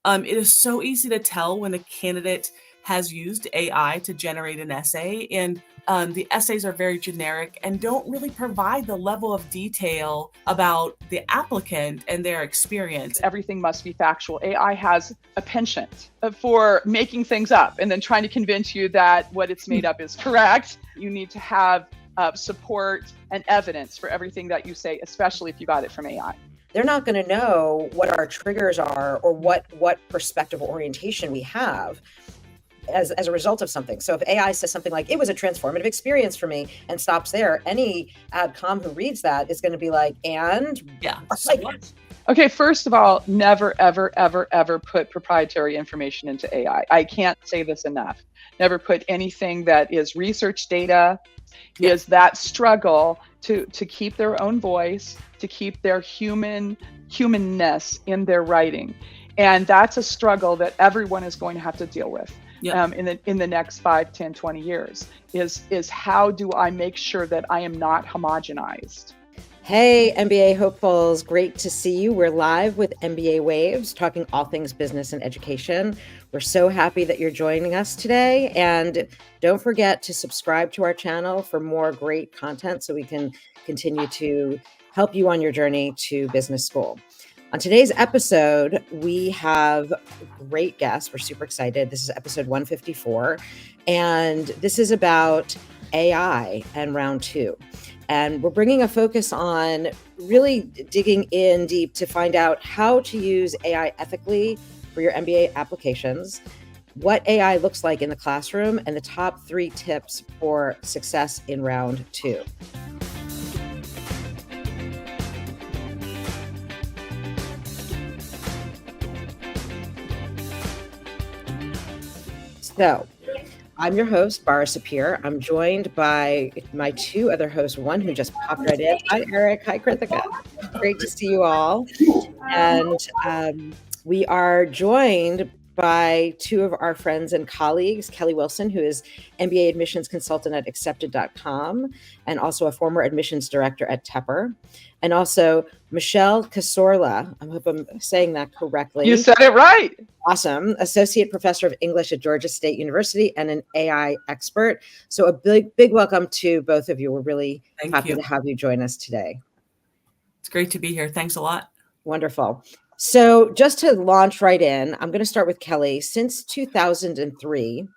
It is so easy to tell when a candidate has used AI to generate an essay, and the essays are very generic and don't really provide the level of detail about the applicant and their experience. Everything must be factual. AI has a penchant for making things up and then trying to convince you that what it's made up is correct. You need to have support and evidence for everything that you say, especially if you got it from AI. They're not going to know what our triggers are or what perspective or orientation we have as a result of something. So if AI says something like, it was a transformative experience for me, and stops there, any adcom who reads that is going to be like, and? Yeah. Like, okay, first of all, never, ever, ever, ever put proprietary information into AI. I can't say this enough. Never put anything that is research data, is that struggle to keep their own voice, to keep their humanness in their writing. And that's a struggle that everyone is going to have to deal with in the next 5, 10, 20 years, is how do I make sure that I am not homogenized? Hey, MBA hopefuls, great to see you. We're live with MBA Waves, talking all things business and education. We're so happy that you're joining us today. And don't forget to subscribe to our channel for more great content so we can continue to help you on your journey to business school. On today's episode, we have a great guests. We're super excited. This is episode 154, and this is about AI and round 2. And we're bringing a focus on really digging in deep to find out how to use AI ethically for your MBA applications, what AI looks like in the classroom, and the top 3 tips for success in round 2. So, I'm your host, Bara Sapir. I'm joined by my 2 other hosts, one who just popped right in. Hi, Eric. Hi, Krithika. Great to see you all. And we are joined by 2 of our friends and colleagues, Kelly Wilson, who is MBA Admissions Consultant at Accepted.com, and also a former admissions director at Tepper, and also Michelle Kassorla. I hope I'm saying that correctly. You said it right. Awesome. Associate Professor of English at Georgia State University and an AI expert. So a big welcome to both of you. We're really happy to have you join us today. It's great to be here. Thanks a lot. Wonderful. So just to launch right in, I'm going to start with Kelly. Since 2003,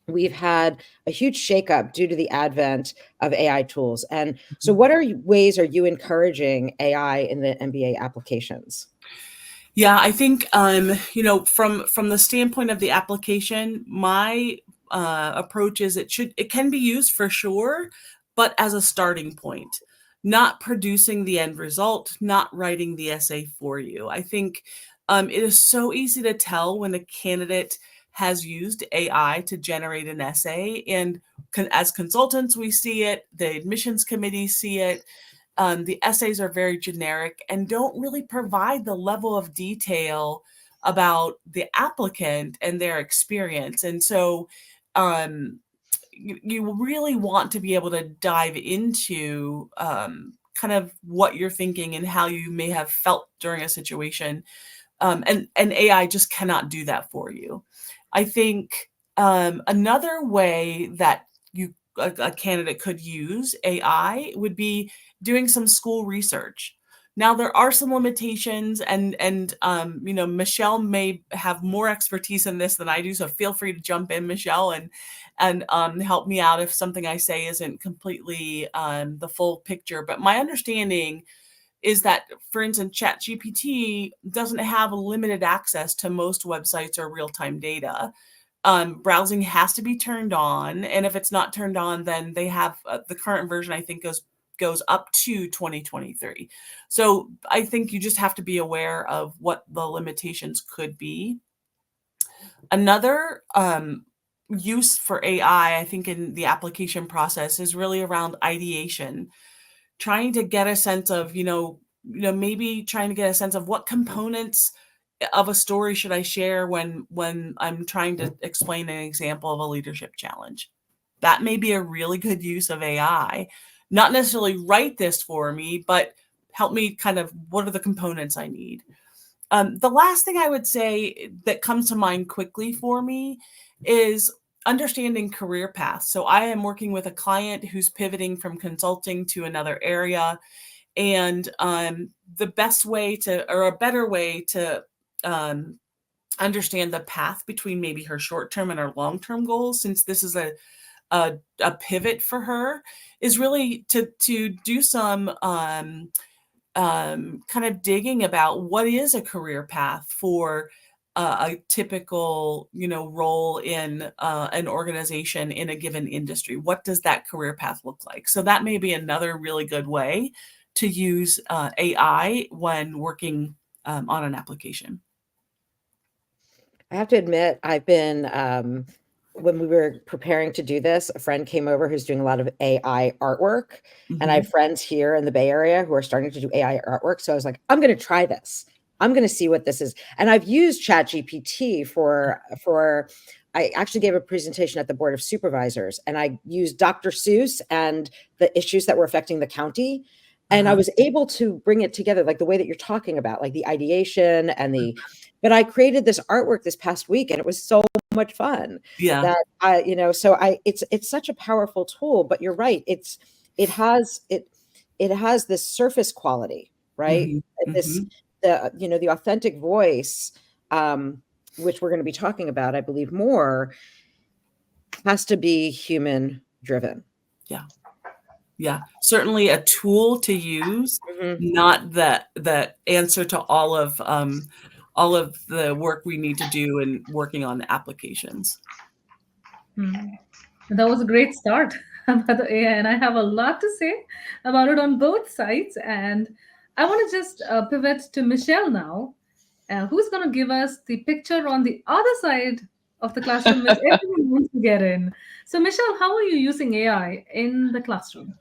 we've had a huge shakeup due to the advent of AI tools. And so what ways are you encouraging AI in the MBA applications? Yeah, I think, from the standpoint of the application, my approach is it can be used for sure, but as a starting point, not producing the end result, not writing the essay for you. I think it is so easy to tell when a candidate has used AI to generate an essay. And as consultants, we see it, the admissions committee see it. The essays are very generic and don't really provide the level of detail about the applicant and their experience. And so you really want to be able to dive into kind of what you're thinking and how you may have felt during a situation. And AI just cannot do that for you. I think another way that a candidate could use AI would be doing some school research. Now, there are some limitations, and Michelle may have more expertise in this than I do, so feel free to jump in, Michelle, and help me out if something I say isn't completely the full picture. But my understanding is that, for instance, ChatGPT doesn't have limited access to most websites or real-time data. Browsing has to be turned on, and if it's not turned on, then they have the current version, I think, goes up to 2023. So I think you just have to be aware of what the limitations could be. Another use for AI, I think, in the application process is really around ideation, trying to get a sense of, maybe trying to get a sense of what components of a story should I share when I'm trying to explain an example of a leadership challenge. That may be a really good use of AI. Not necessarily write this for me, but help me kind of, what are the components I need? The last thing I would say that comes to mind quickly for me is understanding career paths. So I am working with a client who's pivoting from consulting to another area, and the best way to, or a better way to understand the path between maybe her short-term and her long-term goals, since this is a pivot for her, is really to do some kind of digging about what is a career path for a typical, role in an organization in a given industry. What does that career path look like? So that may be another really good way to use AI when working on an application. I have to admit, I've been, when we were preparing to do this, a friend came over who's doing a lot of AI artwork. And I have friends here in the Bay Area who are starting to do AI artwork. So I was like, I'm going to try this. I'm going to see what this is. And I've used ChatGPT for, I actually gave a presentation at the Board of Supervisors, and I used Dr. Seuss and the issues that were affecting the county. And I was able to bring it together, like the way that you're talking about, like the ideation and but I created this artwork this past week, and it was so much fun. Yeah. That it's such a powerful tool, but you're right. It has this surface quality, right? The authentic voice, which we're going to be talking about, I believe more, has to be human driven. Yeah, certainly a tool to use, not the answer to all of the work we need to do in working on applications. That was a great start about the AI, and I have a lot to say about it on both sides. And I want to just pivot to Michelle now, who's going to give us the picture on the other side of the classroom, which everyone wants to get in. So, Michelle, how are you using AI in the classroom?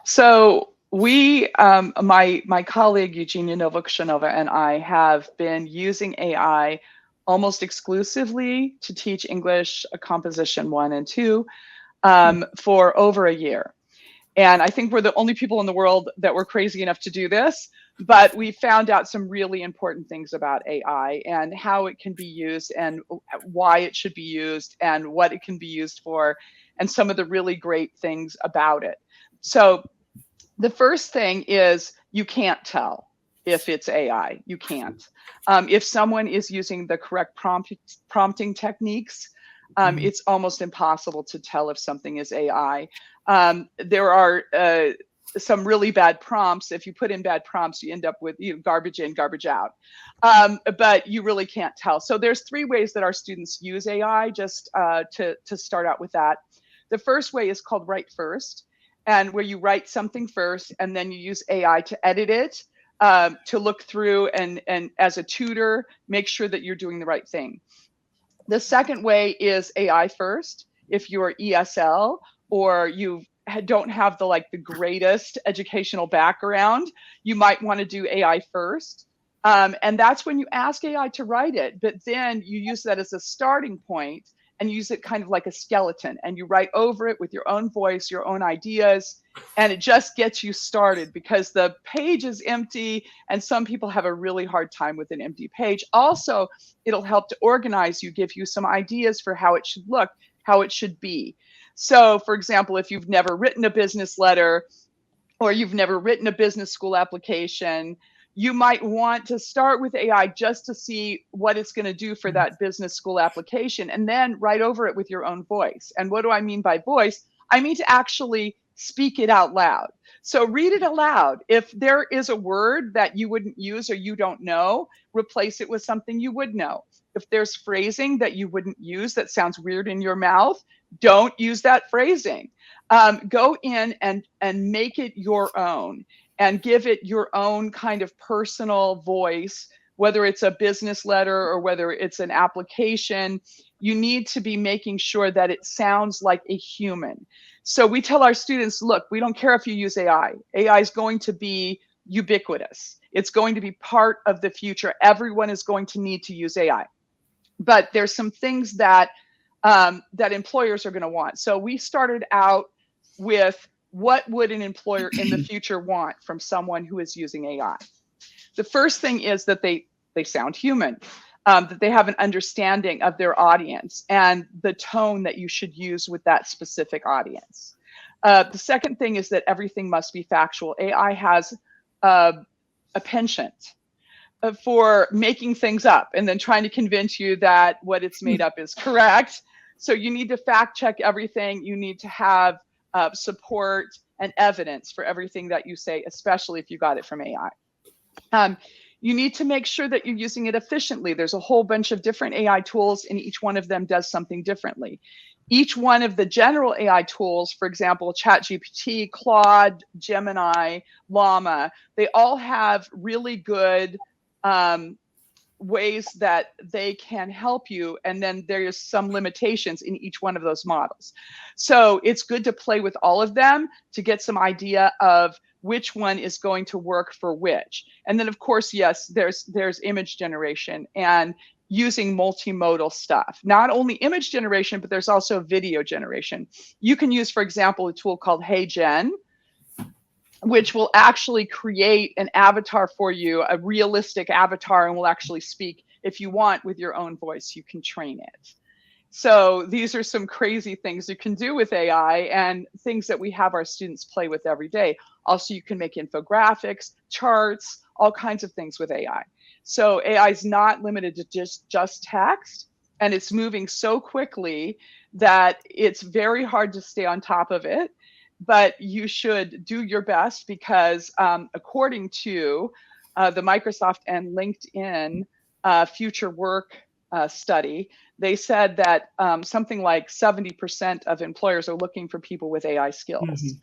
So we, my colleague Eugenia Novokshchanova and I have been using AI almost exclusively to teach English Composition 1 and 2 for over a year. And I think we're the only people in the world that were crazy enough to do this, but we found out some really important things about AI and how it can be used and why it should be used and what it can be used for and some of the really great things about it. So the first thing is you can't tell if it's AI. You can't. If someone is using the correct prompting techniques, it's almost impossible to tell if something is AI. There are some really bad prompts. If you put in bad prompts, you end up with garbage in, garbage out. But you really can't tell. So there's 3 ways that our students use AI, just to start out with that. The first way is called write first, and where you write something first and then you use AI to edit it, to look through and as a tutor, make sure that you're doing the right thing. The second way is AI first. If you're ESL or you don't have the greatest educational background, you might want to do AI first. And that's when you ask AI to write it, but then you use that as a starting point and use it kind of like a skeleton, and you write over it with your own voice, your own ideas, and it just gets you started because the page is empty and some people have a really hard time with an empty page. Also, it'll help to organize you, give you some ideas for how it should look, how it should be. So for example, if you've never written a business letter or you've never written a business school application, you might want to start with AI just to see what it's going to do for that business school application, and then write over it with your own voice. And what do I mean by voice? I mean to actually speak it out loud. So read it aloud. If there is a word that you wouldn't use or you don't know, replace it with something you would know. If there's phrasing that you wouldn't use that sounds weird in your mouth, don't use that phrasing. Go in and make it your own and give it your own kind of personal voice, whether it's a business letter or whether it's an application. You need to be making sure that it sounds like a human. So we tell our students, look, we don't care if you use AI. AI is going to be ubiquitous. It's going to be part of the future. Everyone is going to need to use AI. But there's some things that that employers are going to want. So we started out with, what would an employer in the future want from someone who is using AI? The first thing is that they they sound human, that they have an understanding of their audience and the tone that you should use with that specific audience. The second thing is that everything must be factual. AI has a penchant for making things up and then trying to convince you that what it's made up is correct. So you need to fact check everything. You need to have support and evidence for everything that you say, especially if you got it from AI. You need to make sure that you're using it efficiently. There's a whole bunch of different AI tools, and each one of them does something differently. Each one of the general AI tools, for example, ChatGPT, Claude, Gemini, Llama, they all have really good ways that they can help you, and then there's some limitations in each one of those models. So it's good to play with all of them to get some idea of which one is going to work for which. And then of course, yes, there's image generation and using multimodal stuff. Not only image generation, but there's also video generation. You can use, for example, a tool called HeyGen, which will actually create an avatar for you, a realistic avatar, and will actually speak, if you want, with your own voice. You can train it. So these are some crazy things you can do with AI and things that we have our students play with every day. Also, you can make infographics, charts, all kinds of things with AI. So AI is not limited to just text, and it's moving so quickly that it's very hard to stay on top of it. But you should do your best because according to the Microsoft and LinkedIn future work study, they said that something like 70% of employers are looking for people with AI skills.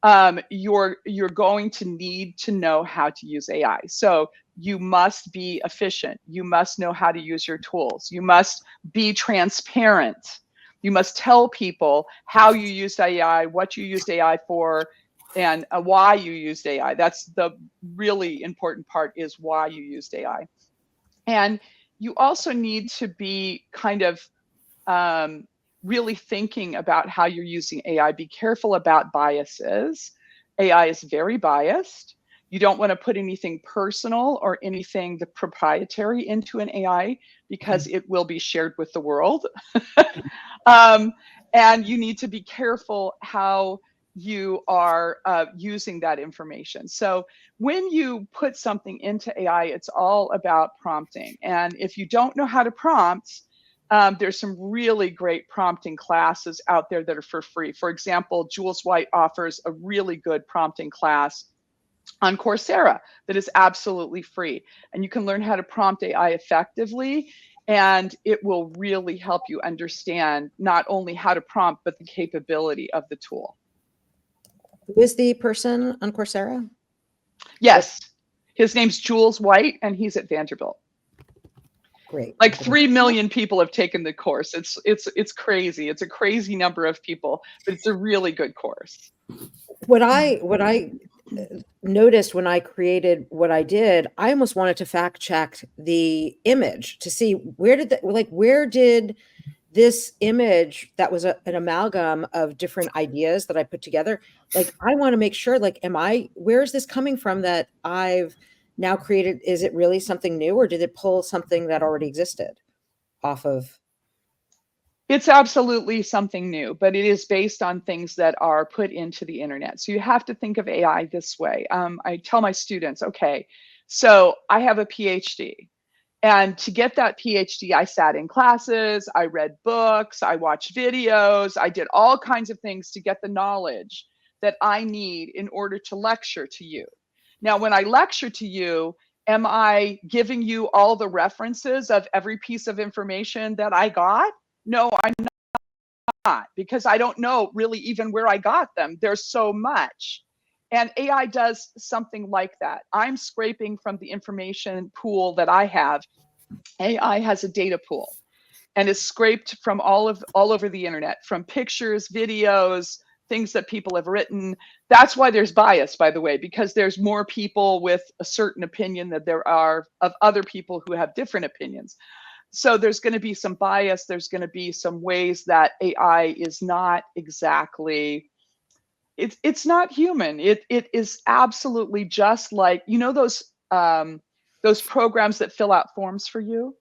Mm-hmm. You're going to need to know how to use AI. So you must be efficient. You must know how to use your tools. You must be transparent. You must tell people how you used AI, what you used AI for, and why you used AI. That's the really important part, is why you used AI. And you also need to be kind of really thinking about how you're using AI. Be careful about biases. AI is very biased. You don't want to put anything personal or anything proprietary into an AI because it will be shared with the world. And you need to be careful how you are using that information. So when you put something into AI, it's all about prompting. And if you don't know how to prompt, there's some really great prompting classes out there that are for free. For example, Jules White offers a really good prompting class on Coursera that is absolutely free. And you can learn how to prompt AI effectively, and it will really help you understand not only how to prompt, but the capability of the tool. Who is the person on Coursera? Yes, his name's Jules White, and he's at Vanderbilt. Great. Like 3 million people have taken the course. It's crazy. It's a crazy number of people, but it's a really good course. What I noticed when I created what I did, I almost wanted to fact check the image to see where did this image that was an amalgam of different ideas that I put together. Like, I want to make sure, like, where is this coming from that I've now created? Is it really something new, or did it pull something that already existed off of? It's absolutely something new, but it is based on things that are put into the internet. So you have to think of AI this way. I tell my students, okay, so I have a PhD. And to get that PhD, I sat in classes, I read books, I watched videos, I did all kinds of things to get the knowledge that I need in order to lecture to you. Now, when I lecture to you, am I giving you all the references of every piece of information that I got? No, I'm not, because I don't know really even where I got them. There's so much. And AI does something like that. I'm scraping from the information pool that I have. AI has a data pool, and is scraped from all over the internet, from pictures, videos, things that people have written. That's why there's bias, by the way, because there's more people with a certain opinion than there are of other people who have different opinions. So there's going to be some bias. There's going to be some ways that AI is not exactly, it's not human. It is absolutely just like, you know, those those programs that fill out forms for you.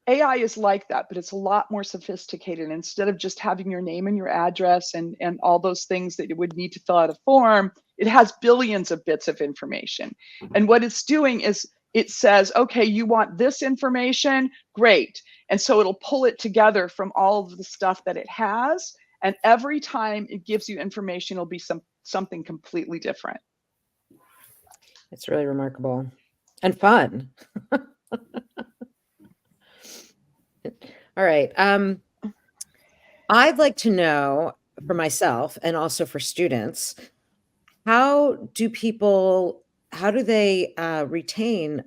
AI is like that, but it's a lot more sophisticated. Instead of just having your name and your address and all those things that it would need to fill out a form, it has billions of bits of information. And what it's doing is it says, okay, you want this information? Great. And so it'll pull it together from all of the stuff that it has. And every time it gives you information, it'll be something completely different. It's really remarkable and fun. All right. I'd like to know for myself and also for students, how do they retain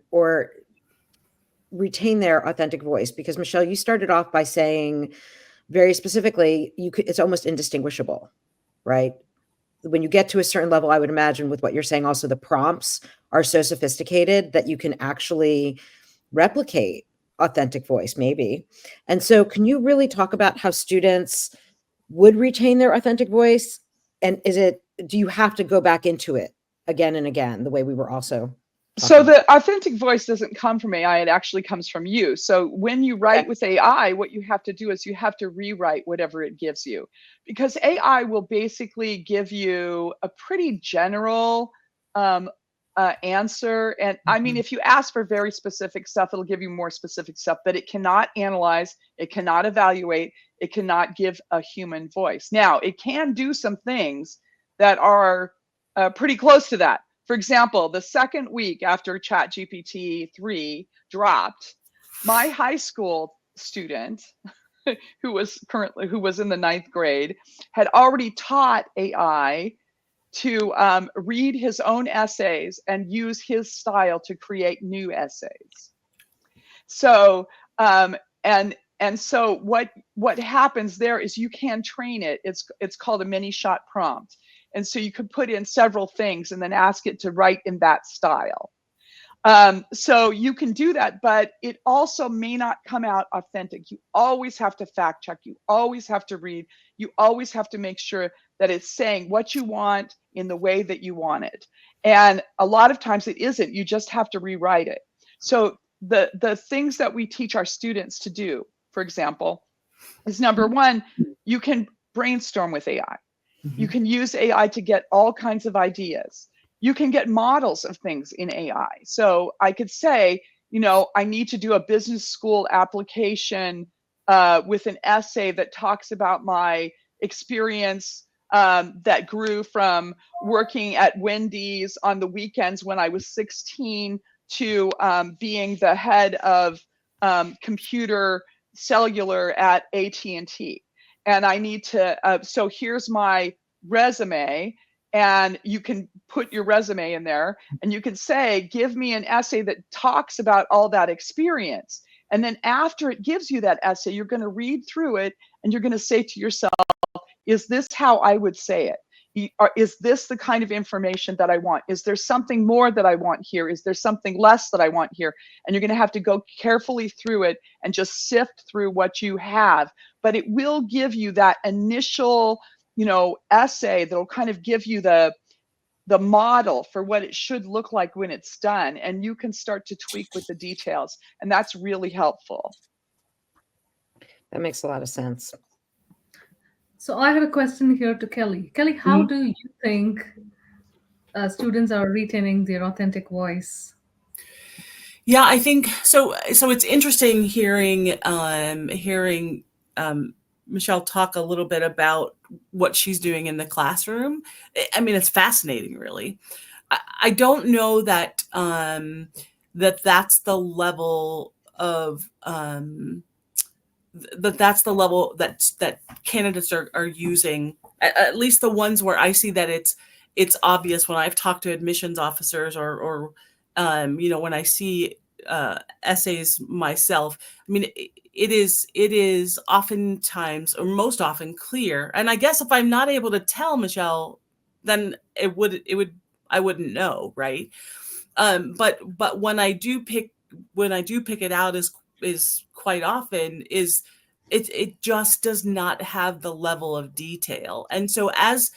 their authentic voice? Because Michelle, you started off by saying very specifically, it's almost indistinguishable, right? When you get to a certain level, I would imagine with what you're saying, also the prompts are so sophisticated that you can actually replicate authentic voice, maybe. And so can you really talk about how students would retain their authentic voice? And do you have to go back into it again and again, the way we were also So the authentic voice doesn't come from AI, it actually comes from you. So when you write with AI, what you have to do is you have to rewrite whatever it gives you, because AI will basically give you a pretty general answer. And I mean, if you ask for very specific stuff, it'll give you more specific stuff, but it cannot analyze, it cannot evaluate, it cannot give a human voice. Now, it can do some things that are pretty close to that. For example, the second week after ChatGPT 3 dropped, my high school student who was in the 9th grade had already taught AI to read his own essays and use his style to create new essays. So and so what happens there is you can train it. It's called a mini shot prompt. And so you could put in several things and then ask it to write in that style. So you can do that, but it also may not come out authentic. You always have to fact check. You always have to read. You always have to make sure that it's saying what you want in the way that you want it. And a lot of times it isn't. You just have to rewrite it. So the things that we teach our students to do, for example, is number one, you can brainstorm with AI. You can use AI to get all kinds of ideas. You can get models of things in AI. So I could say, I need to do a business school application with an essay that talks about my experience that grew from working at Wendy's on the weekends when I was 16 to being the head of computer cellular at AT&T. And I need to, so here's my resume, and you can put your resume in there and you can say, give me an essay that talks about all that experience. And then after it gives you that essay, you're going to read through it and you're going to say to yourself, is this how I would say it? Is this the kind of information that I want? Is there something more that I want here? Is there something less that I want here? And you're going to have to go carefully through it and just sift through what you have. But it will give you that initial, essay that'll kind of give you the model for what it should look like when it's done. And you can start to tweak with the details. And that's really helpful. That makes a lot of sense. So I have a question here to Kelly. Kelly, how do you think students are retaining their authentic voice? Yeah, I think so. So it's interesting hearing Michelle talk a little bit about what she's doing in the classroom. I mean, it's fascinating, really. I don't know that that's the level of that's the level that candidates are using, at least the ones where I see that it's obvious when I've talked to admissions officers or when I see essays myself. I mean, it is oftentimes, or most often, clear. And I guess if I'm not able to tell Michelle, then I wouldn't know, right? But when I do pick it out is quite often is it just does not have the level of detail. And so as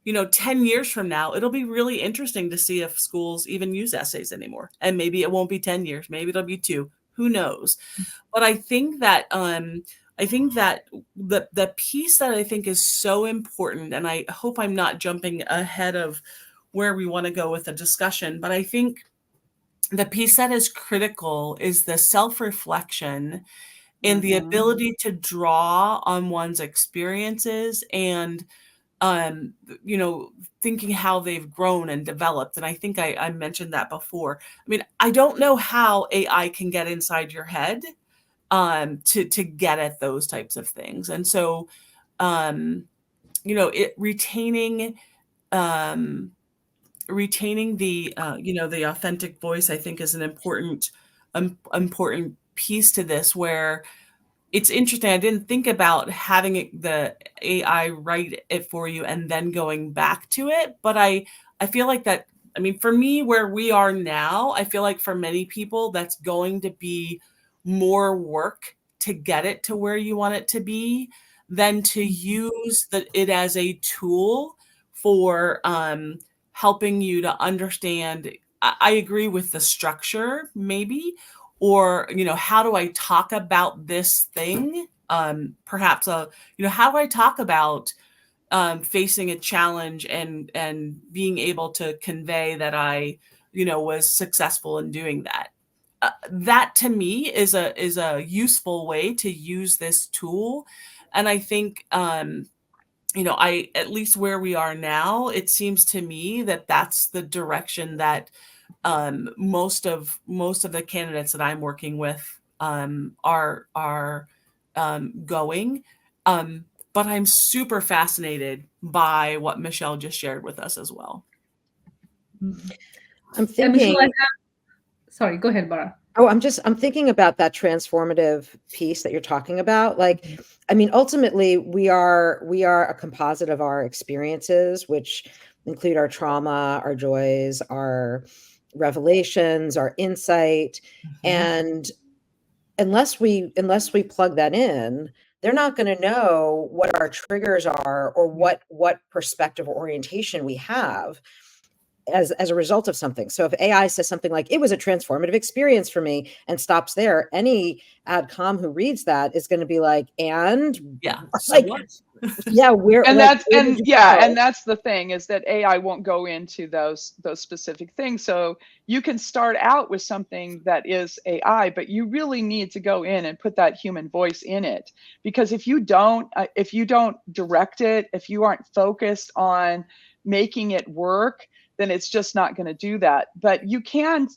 10 years from now, it'll be really interesting to see if schools even use essays anymore. And maybe it won't be 10 years, maybe it'll be 2, who knows? But I think that the piece that I think is so important, and I hope I'm not jumping ahead of where we want to go with the discussion, but I think the piece that is critical is the self-reflection and the ability to draw on one's experiences and thinking how they've grown and developed. And I think I mentioned that before. I mean, I don't know how AI can get inside your head to get at those types of things. And so, retaining the the authentic voice, I think, is an important piece to this, where it's interesting. I didn't think about having the AI write it for you and then going back to it. But I feel like that, I mean, for me, where we are now, I feel like for many people, that's going to be more work to get it to where you want it to be than to use it as a tool for helping you to understand. I agree with the structure, maybe, or, how do I talk about this thing? Perhaps, how do I talk about facing a challenge and being able to convey that I, was successful in doing that? That to me is a useful way to use this tool. And I think, at least where we are now, it seems to me that that's the direction that most of the candidates that I'm working with are going. But I'm super fascinated by what Michelle just shared with us as well. I'm thinking. Michelle, sorry, go ahead, Bara. Oh, I'm thinking about that transformative piece that you're talking about. Like, I mean, ultimately, we are a composite of our experiences, which include our trauma, our joys, our revelations, our insight. And unless we plug that in, they're not going to know what our triggers are or what perspective or orientation we have as a result of something. So if AI says something like, it was a transformative experience for me, and stops there, any adcom who reads that is going to be like, and yeah, like, yeah, and that's the thing, is that AI won't go into those specific things. So you can start out with something that is AI, but you really need to go in and put that human voice in it, because if you don't direct it, if you aren't focused on making it work, then it's just not going to do that. But you can,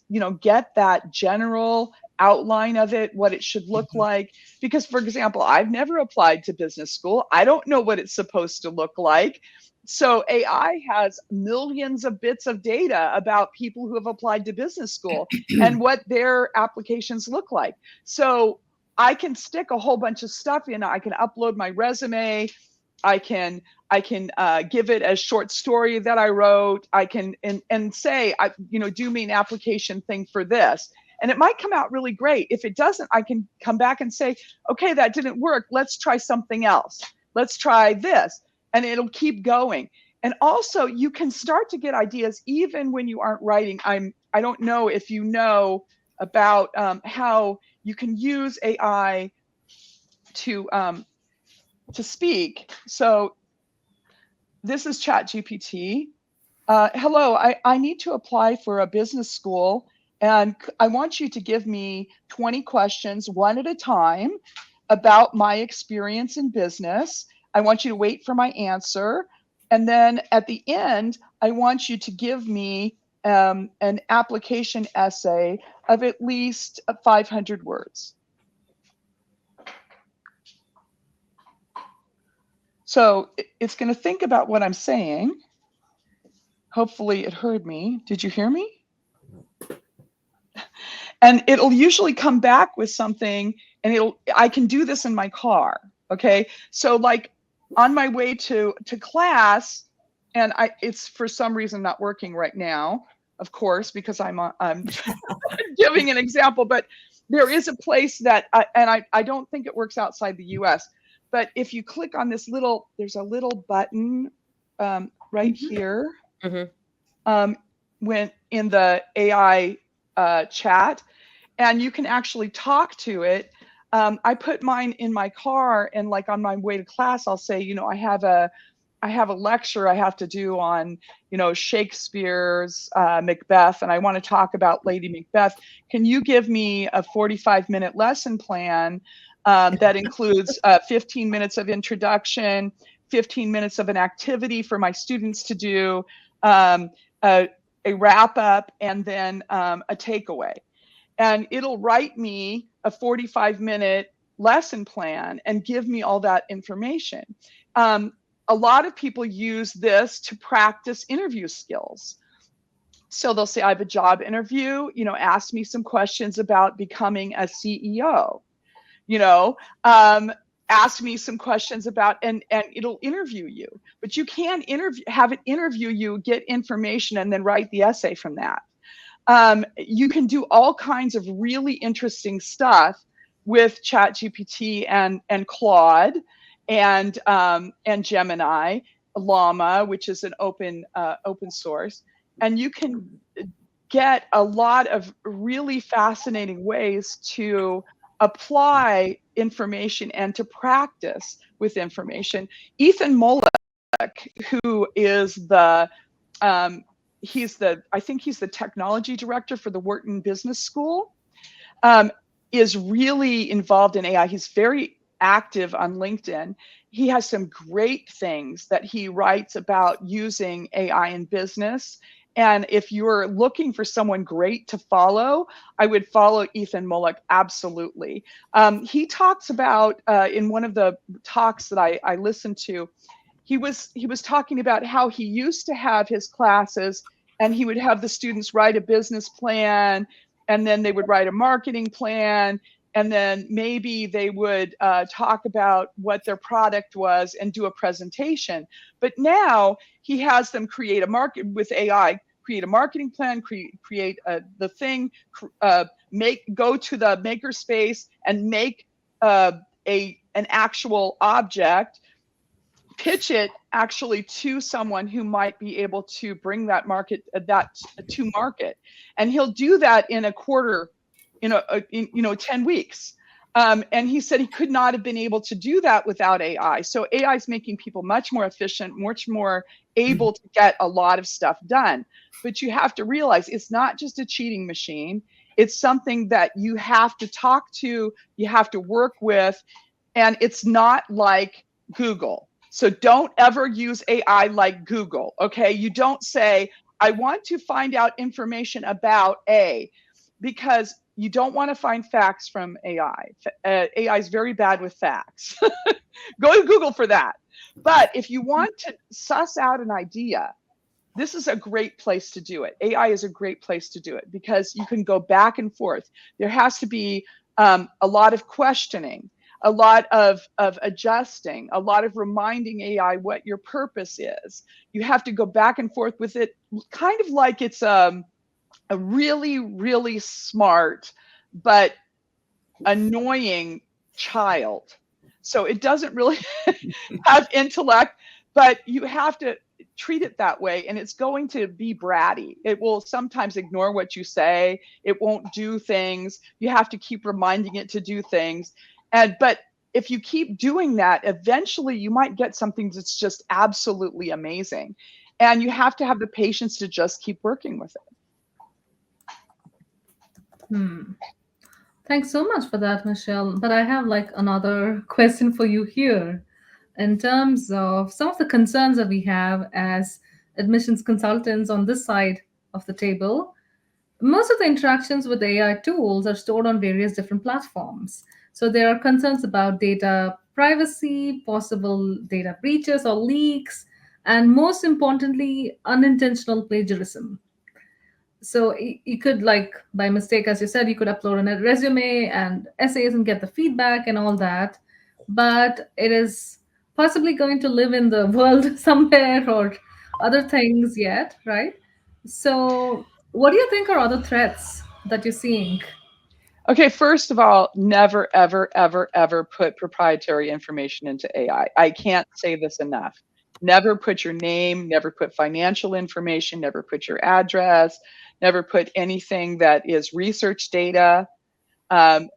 get that general outline of it, what it should look like. Because, for example, I've never applied to business school. I don't know what it's supposed to look like. So AI has millions of bits of data about people who have applied to business school and what their applications look like. So I can stick a whole bunch of stuff in. I can upload my resume. I can give it a short story that I wrote. I can and say, do me an application thing for this. And it might come out really great. If it doesn't, I can come back and say, okay, that didn't work. Let's try something else. Let's try this. And it'll keep going. And also, you can start to get ideas even when you aren't writing. I don't know if you know about how you can use AI to speak. So this is ChatGPT. Hello, I need to apply for a business school, and I want you to give me 20 questions, one at a time, about my experience in business. I want you to wait for my answer. And then at the end, I want you to give me an application essay of at least 500 words. So it's going to think about what I'm saying. Hopefully it heard me. Did you hear me? And it'll usually come back with something, and I can do this in my car. Okay. So like on my way to class, and it's for some reason not working right now, of course, because I'm giving an example, but there is a place that, I don't think it works outside the US, but if you click on this there's a little button right Mhm. here, Mhm. when in the AI chat, and you can actually talk to it. I put mine in my car, and like on my way to class, I'll say, you know, I have a lecture I have to do on, you know, Shakespeare's Macbeth, and I want to talk about Lady Macbeth. Can you give me a 45-minute lesson plan that includes 15 minutes of introduction, 15 minutes of an activity for my students to do, um, a wrap up, and then a takeaway? And it'll write me a 45-minute lesson plan and give me all that information. A lot of people use this to practice interview skills. So they'll say, I have a job interview, you know, ask me some questions about becoming a CEO, you know, ask me some questions about, and it'll interview you. But you can have it interview you, get information, and then write the essay from that. You can do all kinds of really interesting stuff with ChatGPT and Claude and Gemini, Llama, which is an open source, and you can get a lot of really fascinating ways to apply information and to practice with information. Ethan Mollick, who is I think he's the technology director for the Wharton Business School, is really involved in AI. He's very active on LinkedIn. He has some great things that he writes about using AI in business. And if you're looking for someone great to follow, I would follow Ethan Mollick, absolutely. He talks about, in one of the talks that I listened to, he was talking about how he used to have his classes, and he would have the students write a business plan, and then they would write a marketing plan, and then maybe they would talk about what their product was and do a presentation. But now he has them create a create a marketing plan, create the thing, go to the makerspace and make an actual object, pitch it actually to someone who might be able to bring that to market, and he'll do that in a quarter, in 10 weeks. And he said he could not have been able to do that without AI. So AI is making people much more efficient, much more able to get a lot of stuff done. But you have to realize it's not just a cheating machine. It's something that you have to talk to, you have to work with, and it's not like Google. So don't ever use AI like Google, okay? You don't say, I want to find out information about A, because you don't want to find facts from AI. AI is very bad with facts. Go to Google for that. But if you want to suss out an idea, this is a great place to do it. AI is a great place to do it because you can go back and forth. There has to be a lot of questioning, a lot of adjusting, a lot of reminding AI what your purpose is. You have to go back and forth with it, kind of like it's a really, really smart but annoying child. So it doesn't really have intellect, but you have to treat it that way, and it's going to be bratty. It will sometimes ignore what you say. It won't do things. You have to keep reminding it to do things. But if you keep doing that, eventually you might get something that's just absolutely amazing. And you have to have the patience to just keep working with it. Thanks so much for that, Michelle. But I have like another question for you here in terms of some of the concerns that we have as admissions consultants on this side of the table. Most of the interactions with AI tools are stored on various different platforms. So there are concerns about data privacy, possible data breaches or leaks, and most importantly, unintentional plagiarism. So you could, like, by mistake, as you said, you could upload a resume and essays and get the feedback and all that, but it is possibly going to live in the world somewhere or other things yet, right? So what do you think are other threats that you're seeing? Okay, first of all, never, ever, ever, ever put proprietary information into AI. I can't say this enough. Never put your name, never put financial information, never put your address, never put anything that is research data.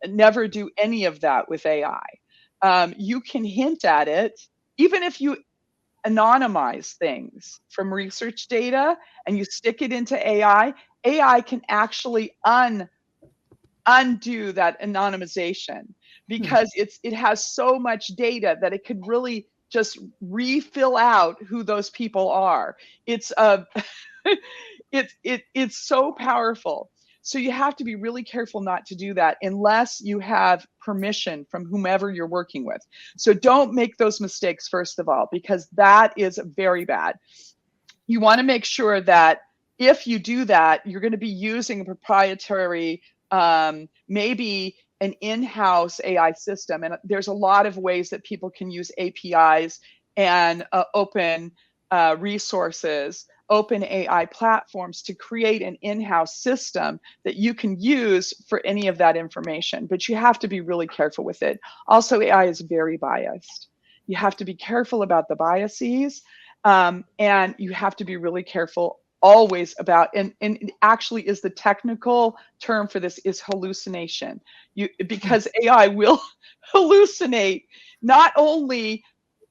Never do any of that with AI. You can hint at it, even if you anonymize things from research data and you stick it into AI, AI can actually undo that anonymization because it has so much data that it could really just refill out who those people are. It's it's so powerful. So you have to be really careful not to do that unless you have permission from whomever you're working with. So don't make those mistakes, first of all, because that is very bad. You want to make sure that if you do that, you're going to be using a proprietary, maybe an in-house AI system. And there's a lot of ways that people can use APIs and open resources, open AI platforms to create an in-house system that you can use for any of that information. But you have to be really careful with it. Also, AI is very biased. You have to be careful about the biases. And you have to be really careful always about, and it actually is the technical term for this is hallucination. Because AI will hallucinate not only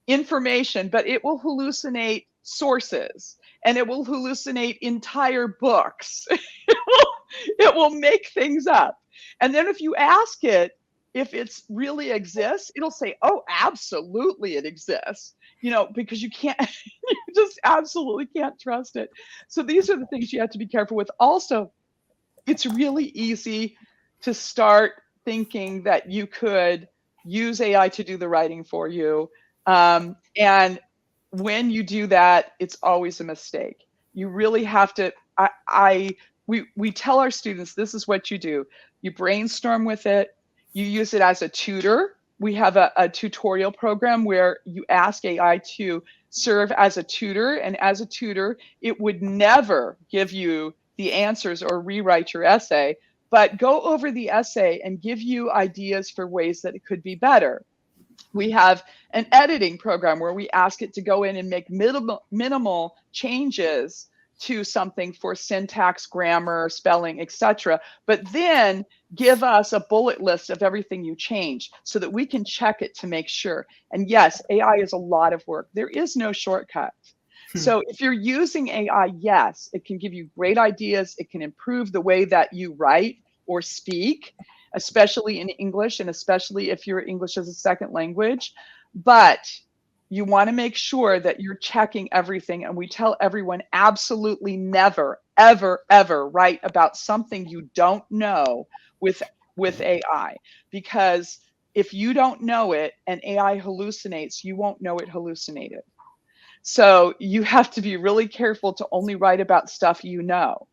information, but it will hallucinate sources and it will hallucinate entire books. it will make things up. And then if you ask it if it's really exists, it'll say, oh, absolutely it exists. Because you can't, you just absolutely can't trust it. So these are the things you have to be careful with. Also, it's really easy to start thinking that you could use AI to do the writing for you. And when you do that, it's always a mistake. You really have to, we tell our students, this is what you do. You brainstorm with it. You use it as a tutor. We have a tutorial program where you ask AI to serve as a tutor. And as a tutor, it would never give you the answers or rewrite your essay, but go over the essay and give you ideas for ways that it could be better. We have an editing program where we ask it to go in and make minimal changes to something for syntax, grammar, spelling, etc. But then give us a bullet list of everything you change so that we can check it to make sure. And yes, AI is a lot of work. There is no shortcut. So if you're using AI, yes, it can give you great ideas. It can improve the way that you write or speak, especially in English, and especially if you're English as a second language. But you want to make sure that you're checking everything. And we tell everyone absolutely never, ever, ever write about something you don't know with AI. Because if you don't know it and AI hallucinates, you won't know it hallucinated. So you have to be really careful to only write about stuff you know.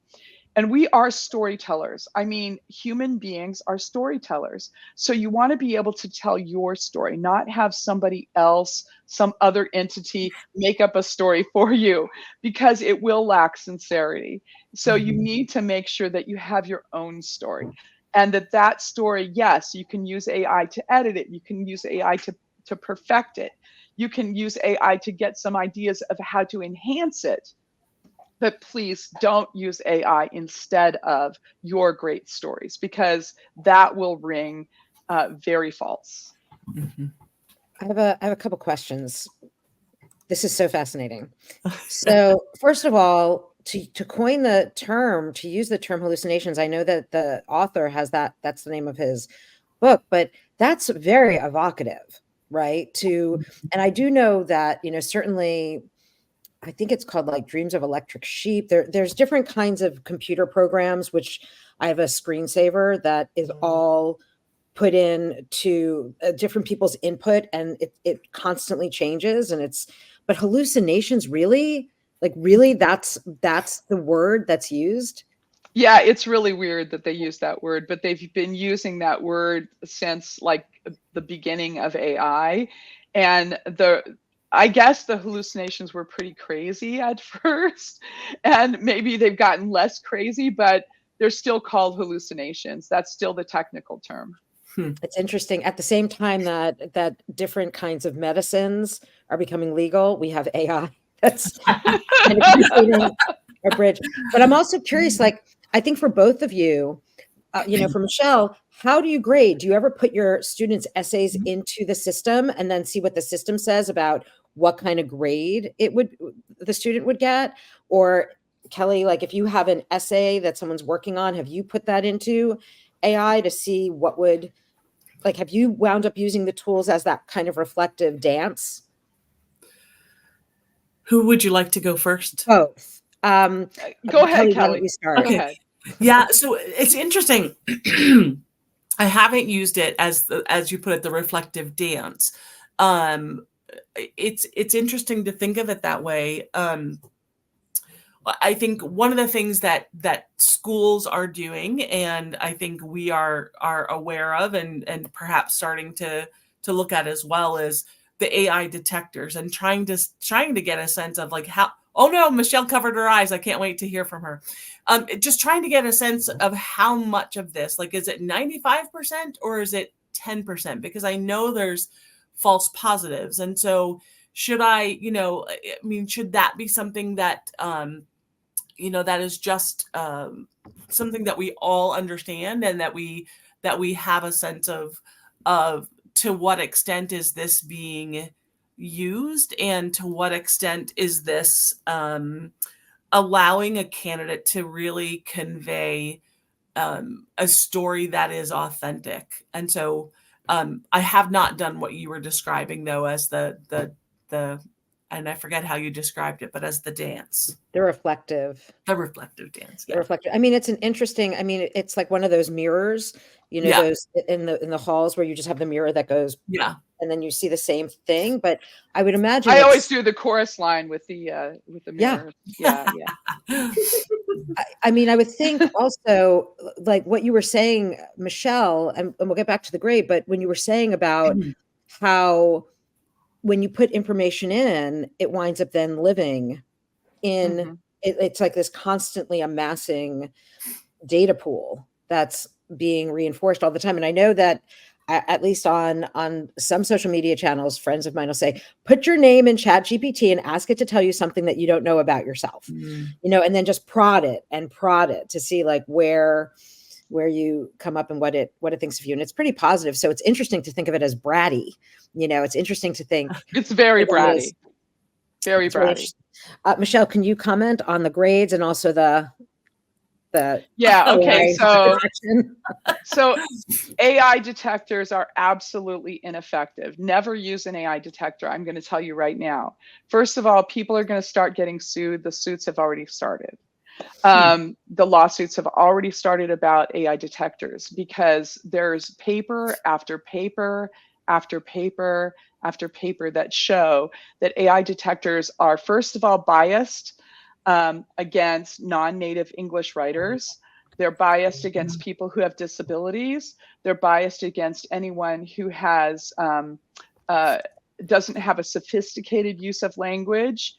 And we are storytellers. I mean, human beings are storytellers. So you want to be able to tell your story, not have somebody else, some other entity make up a story for you, because it will lack sincerity. So you need to make sure that you have your own story, and that story, yes, you can use AI to edit it. You can use AI to perfect it. You can use AI to get some ideas of how to enhance it. But please don't use AI instead of your great stories, because that will ring very false. I have a couple questions. This is so fascinating. So first of all, to coin the term, to use the term hallucinations, I know that the author has that's the name of his book, but that's very evocative, right? And I do know that, certainly, I think it's called like Dreams of Electric Sheep. There's different kinds of computer programs, which I have a screensaver that is all put in to different people's input, and it constantly changes. But hallucinations, really, that's the word that's used. Yeah, it's really weird that they use that word, but they've been using that word since like the beginning of AI. And I guess the hallucinations were pretty crazy at first, and maybe they've gotten less crazy, but they're still called hallucinations. That's still the technical term. It's interesting. At the same time that different kinds of medicines are becoming legal, we have AI that's kind of creating a bridge. But I'm also curious, like, I think for both of you, for Michelle, how do you grade? Do you ever put your students' essays into the system and then see what the system says about what kind of grade the student would get? Or Kelly, like if you have an essay that someone's working on, have you put that into AI to see what would, like, have you wound up using the tools as that kind of reflective dance? Who would you like to go first? Both. Go ahead, Kelly. Why don't we start? Okay. Go ahead. Yeah, so it's interesting. I haven't used it as you put it, the reflective dance. It's interesting to think of it that way. I think one of the things that schools are doing, and I think we are aware of, and perhaps starting to look at as well, is the AI detectors, and trying to get a sense of like how. Oh no, Michelle covered her eyes. I can't wait to hear from her. Just trying to get a sense of how much of this, like, is it 95% or is it 10%? Because I know there's false positives, and so should should that be something that that is just something that we all understand, and that we have a sense of to what extent is this being used, and to what extent is this allowing a candidate to really convey a story that is authentic. And so I have not done what you were describing, though, as the and I forget how you described it, but as the dance. The reflective dance. Yeah. The reflective. I mean, it's it's like one of those mirrors, those in the halls where you just have the mirror that goes, and then you see the same thing. But I would imagine I always do the chorus line with the mirror. Yeah. I mean, I would think also, like what you were saying, Michelle, and we'll get back to the grade, but when you were saying about how when you put information in, it winds up then living in, it's like this constantly amassing data pool that's being reinforced all the time. And I know that at least on some social media channels, friends of mine will say, put your name in ChatGPT and ask it to tell you something that you don't know about yourself, and then just prod it to see like where you come up and what it thinks of you. And it's pretty positive. So it's interesting to think of it as bratty. It's interesting to think. It's very bratty. Very bratty. Michelle, can you comment on the grades and also the okay. So AI detectors are absolutely ineffective. Never use an AI detector. I'm going to tell you right now. First of all, people are going to start getting sued. The suits have already started. The lawsuits have already started about AI detectors because there's paper after paper after paper after paper that show that AI detectors are, first of all, biased against non-native English writers. They're biased against people who have disabilities. They're biased against anyone who has doesn't have a sophisticated use of language.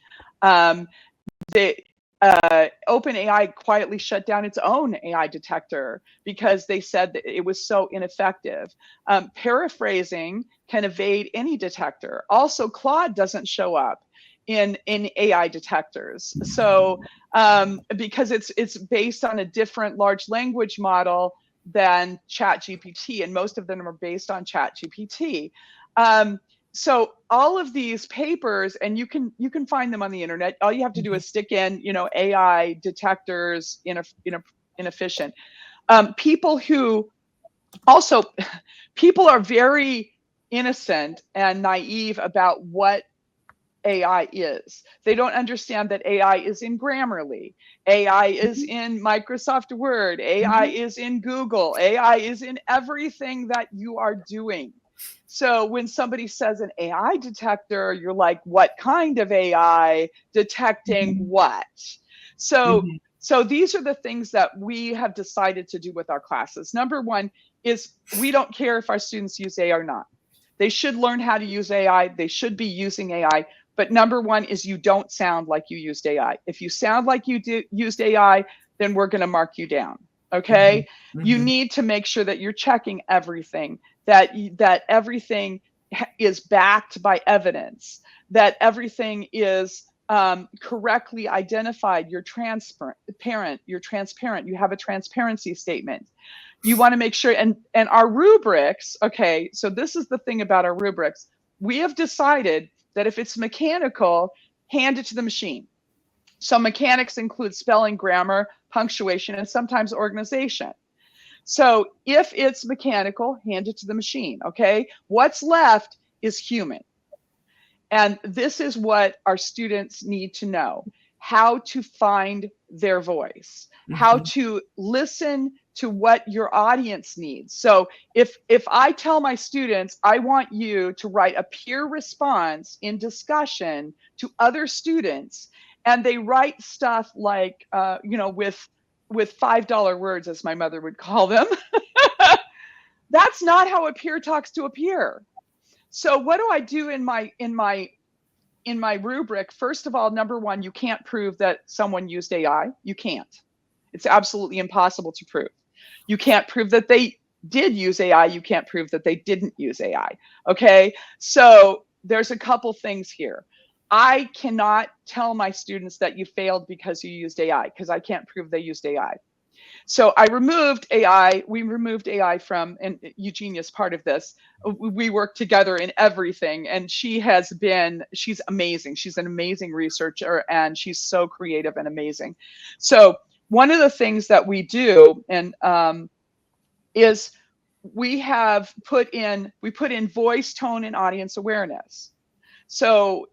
OpenAI quietly shut down its own AI detector because they said that it was so ineffective. Paraphrasing can evade any detector. Also, Claude doesn't show up in AI detectors. So because it's based on a different large language model than ChatGPT, and most of them are based on ChatGPT. So all of these papers, and you can find them on the internet. All you have to do is stick in, AI detectors inefficient. People are very innocent and naive about what AI is. They don't understand that AI is in Grammarly, AI is in Microsoft Word, AI is in Google, AI is in everything that you are doing. So when somebody says an AI detector, you're like, what kind of AI detecting what? So these are the things that we have decided to do with our classes. Number one is we don't care if our students use AI or not. They should learn how to use AI. They should be using AI. But number one is you don't sound like you used AI. If you sound like you used AI, then we're going to mark you down. Okay. You Mhm. need to make sure that you're checking everything, that everything is backed by evidence, that everything is correctly identified. You're transparent. You have a transparency statement. You want to make sure, and our rubrics. Okay, so this is the thing about our rubrics. We have decided that if it's mechanical, hand it to the machine. So mechanics include spelling, grammar, punctuation, and sometimes organization. So if it's mechanical, hand it to the machine. Okay, what's left is human. And this is what our students need to know: how to find their voice, how Mhm. to listen to what your audience needs. So if I tell my students, I want you to write a peer response in discussion to other students, and they write stuff like, with $5 words, as my mother would call them, that's not how a peer talks to a peer. So what do I do in my rubric? First of all, number one, you can't prove that someone used AI. You can't. It's absolutely impossible to prove. You can't prove that they did use AI. You can't prove that they didn't use AI. Okay. So there's a couple things here. I cannot tell my students that you failed because you used AI, because I can't prove they used AI. So I removed AI. We removed AI from, and Eugenia's part of this. We work together in everything, and she's amazing. She's an amazing researcher, and she's so creative and amazing. So one of the things that we do, and is we put in voice, tone, and audience awareness. So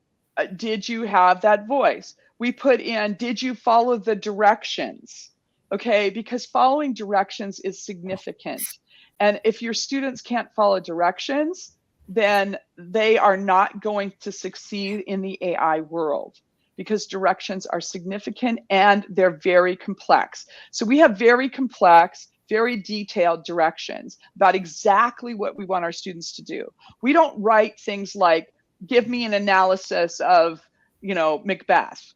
did you have that voice? We put in, did you follow the directions? Okay, because following directions is significant. And if your students can't follow directions, then they are not going to succeed in the AI world, because directions are significant and they're very complex. So we have very complex, very detailed directions about exactly what we want our students to do. We don't write things like, give me an analysis of, Macbeth.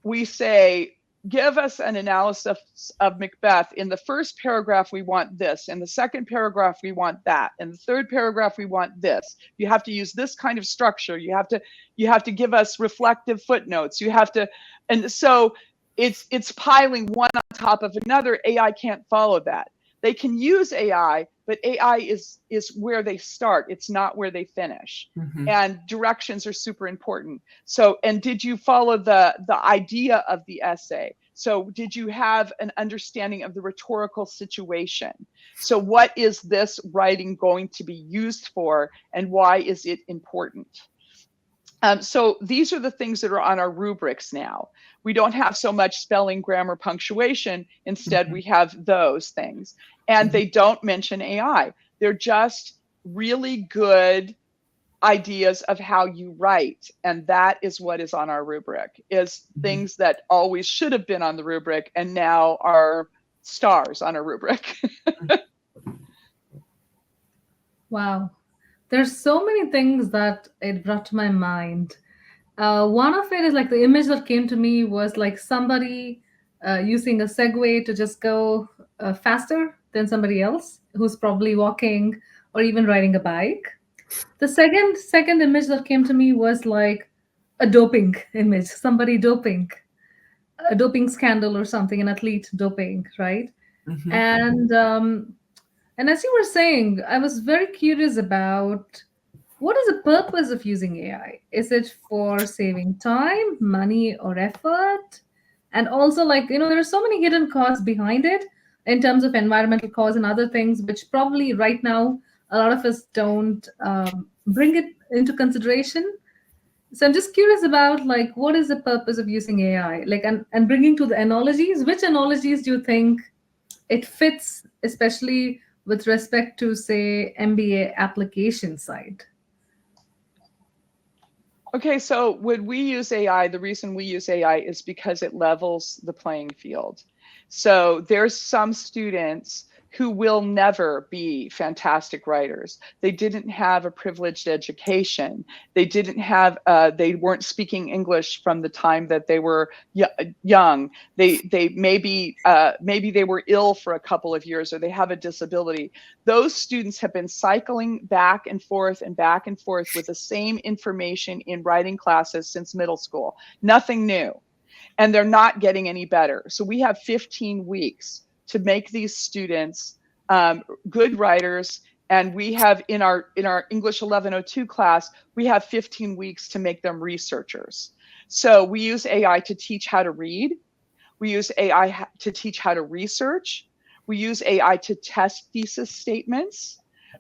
We say, give us an analysis of Macbeth. In the first paragraph, we want this. In the second paragraph, we want that. In the third paragraph, we want this. You have to use this kind of structure. You have to give us reflective footnotes. You have to, and so it's piling one on top of another. AI can't follow that. They can use AI, but AI is where they start. It's not where they finish. Mhm. And directions are super important. So, and did you follow the idea of the essay? So did you have an understanding of the rhetorical situation? So what is this writing going to be used for, and why is it important? So these are the things that are on our rubrics now. We don't have so much spelling, grammar, punctuation. Instead, we have those things. And they don't mention AI. They're just really good ideas of how you write. And that is what is on our rubric, is things that always should have been on the rubric and now are stars on a rubric. Wow. There's so many things that it brought to my mind. One of it is like the image that came to me was like somebody using a Segway to just go faster than somebody else who's probably walking or even riding a bike. The second image that came to me was like a doping image, somebody doping, a doping scandal or something, an athlete doping, right? Mhm. And as you were saying, I was very curious about what is the purpose of using AI? Is it for saving time, money, or effort? And also, like, there are so many hidden costs behind it in terms of environmental costs and other things, which probably right now a lot of us don't bring it into consideration. So I'm just curious about like what is the purpose of using AI? Like and bringing to the analogies, which analogies do you think it fits, especially with respect to say MBA application side? Okay, so when we use AI, the reason we use AI is because it levels the playing field. So there's some students who will never be fantastic writers. They didn't have a privileged education. They didn't have, they weren't speaking English from the time that they were young. They maybe they were ill for a couple of years, or they have a disability. Those students have been cycling back and forth with the same information in writing classes since middle school. Nothing new. And they're not getting any better. So we have 15 weeks to make these students good writers. And we have in our English 1102 class, we have 15 weeks to make them researchers. So we use AI to teach how to read. We use AI to teach how to research. We use AI to test thesis statements.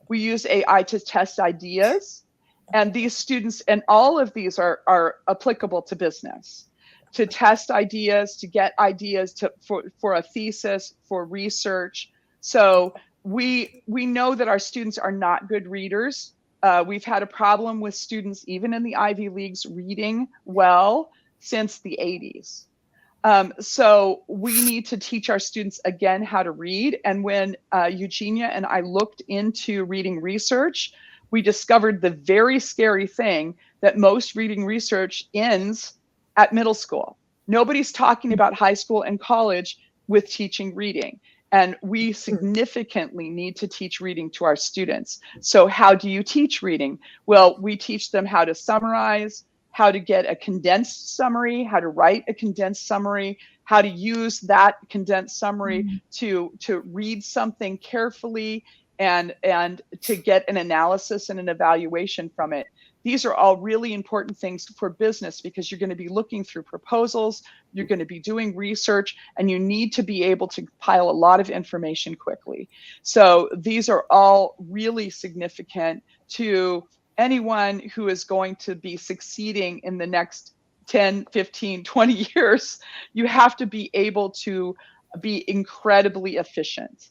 We use AI to test ideas. And these students, and all of these are applicable to business. To test ideas, to get ideas for a thesis, for research. So we know that our students are not good readers. We've had a problem with students, even in the Ivy Leagues, reading well since the 80s. So we need to teach our students again how to read. And when Eugenia and I looked into reading research, we discovered the very scary thing that most reading research ends at middle school. Nobody's talking about high school and college with teaching reading. And we significantly need to teach reading to our students. So how do you teach reading? Well, we teach them how to summarize, how to get a condensed summary, how to write a condensed summary, how to use that condensed summary to read something carefully and to get an analysis and an evaluation from it. These are all really important things for business because you're going to be looking through proposals, you're going to be doing research, and you need to be able to compile a lot of information quickly. So these are all really significant to anyone who is going to be succeeding in the next 10, 15, 20 years. You have to be able to be incredibly efficient.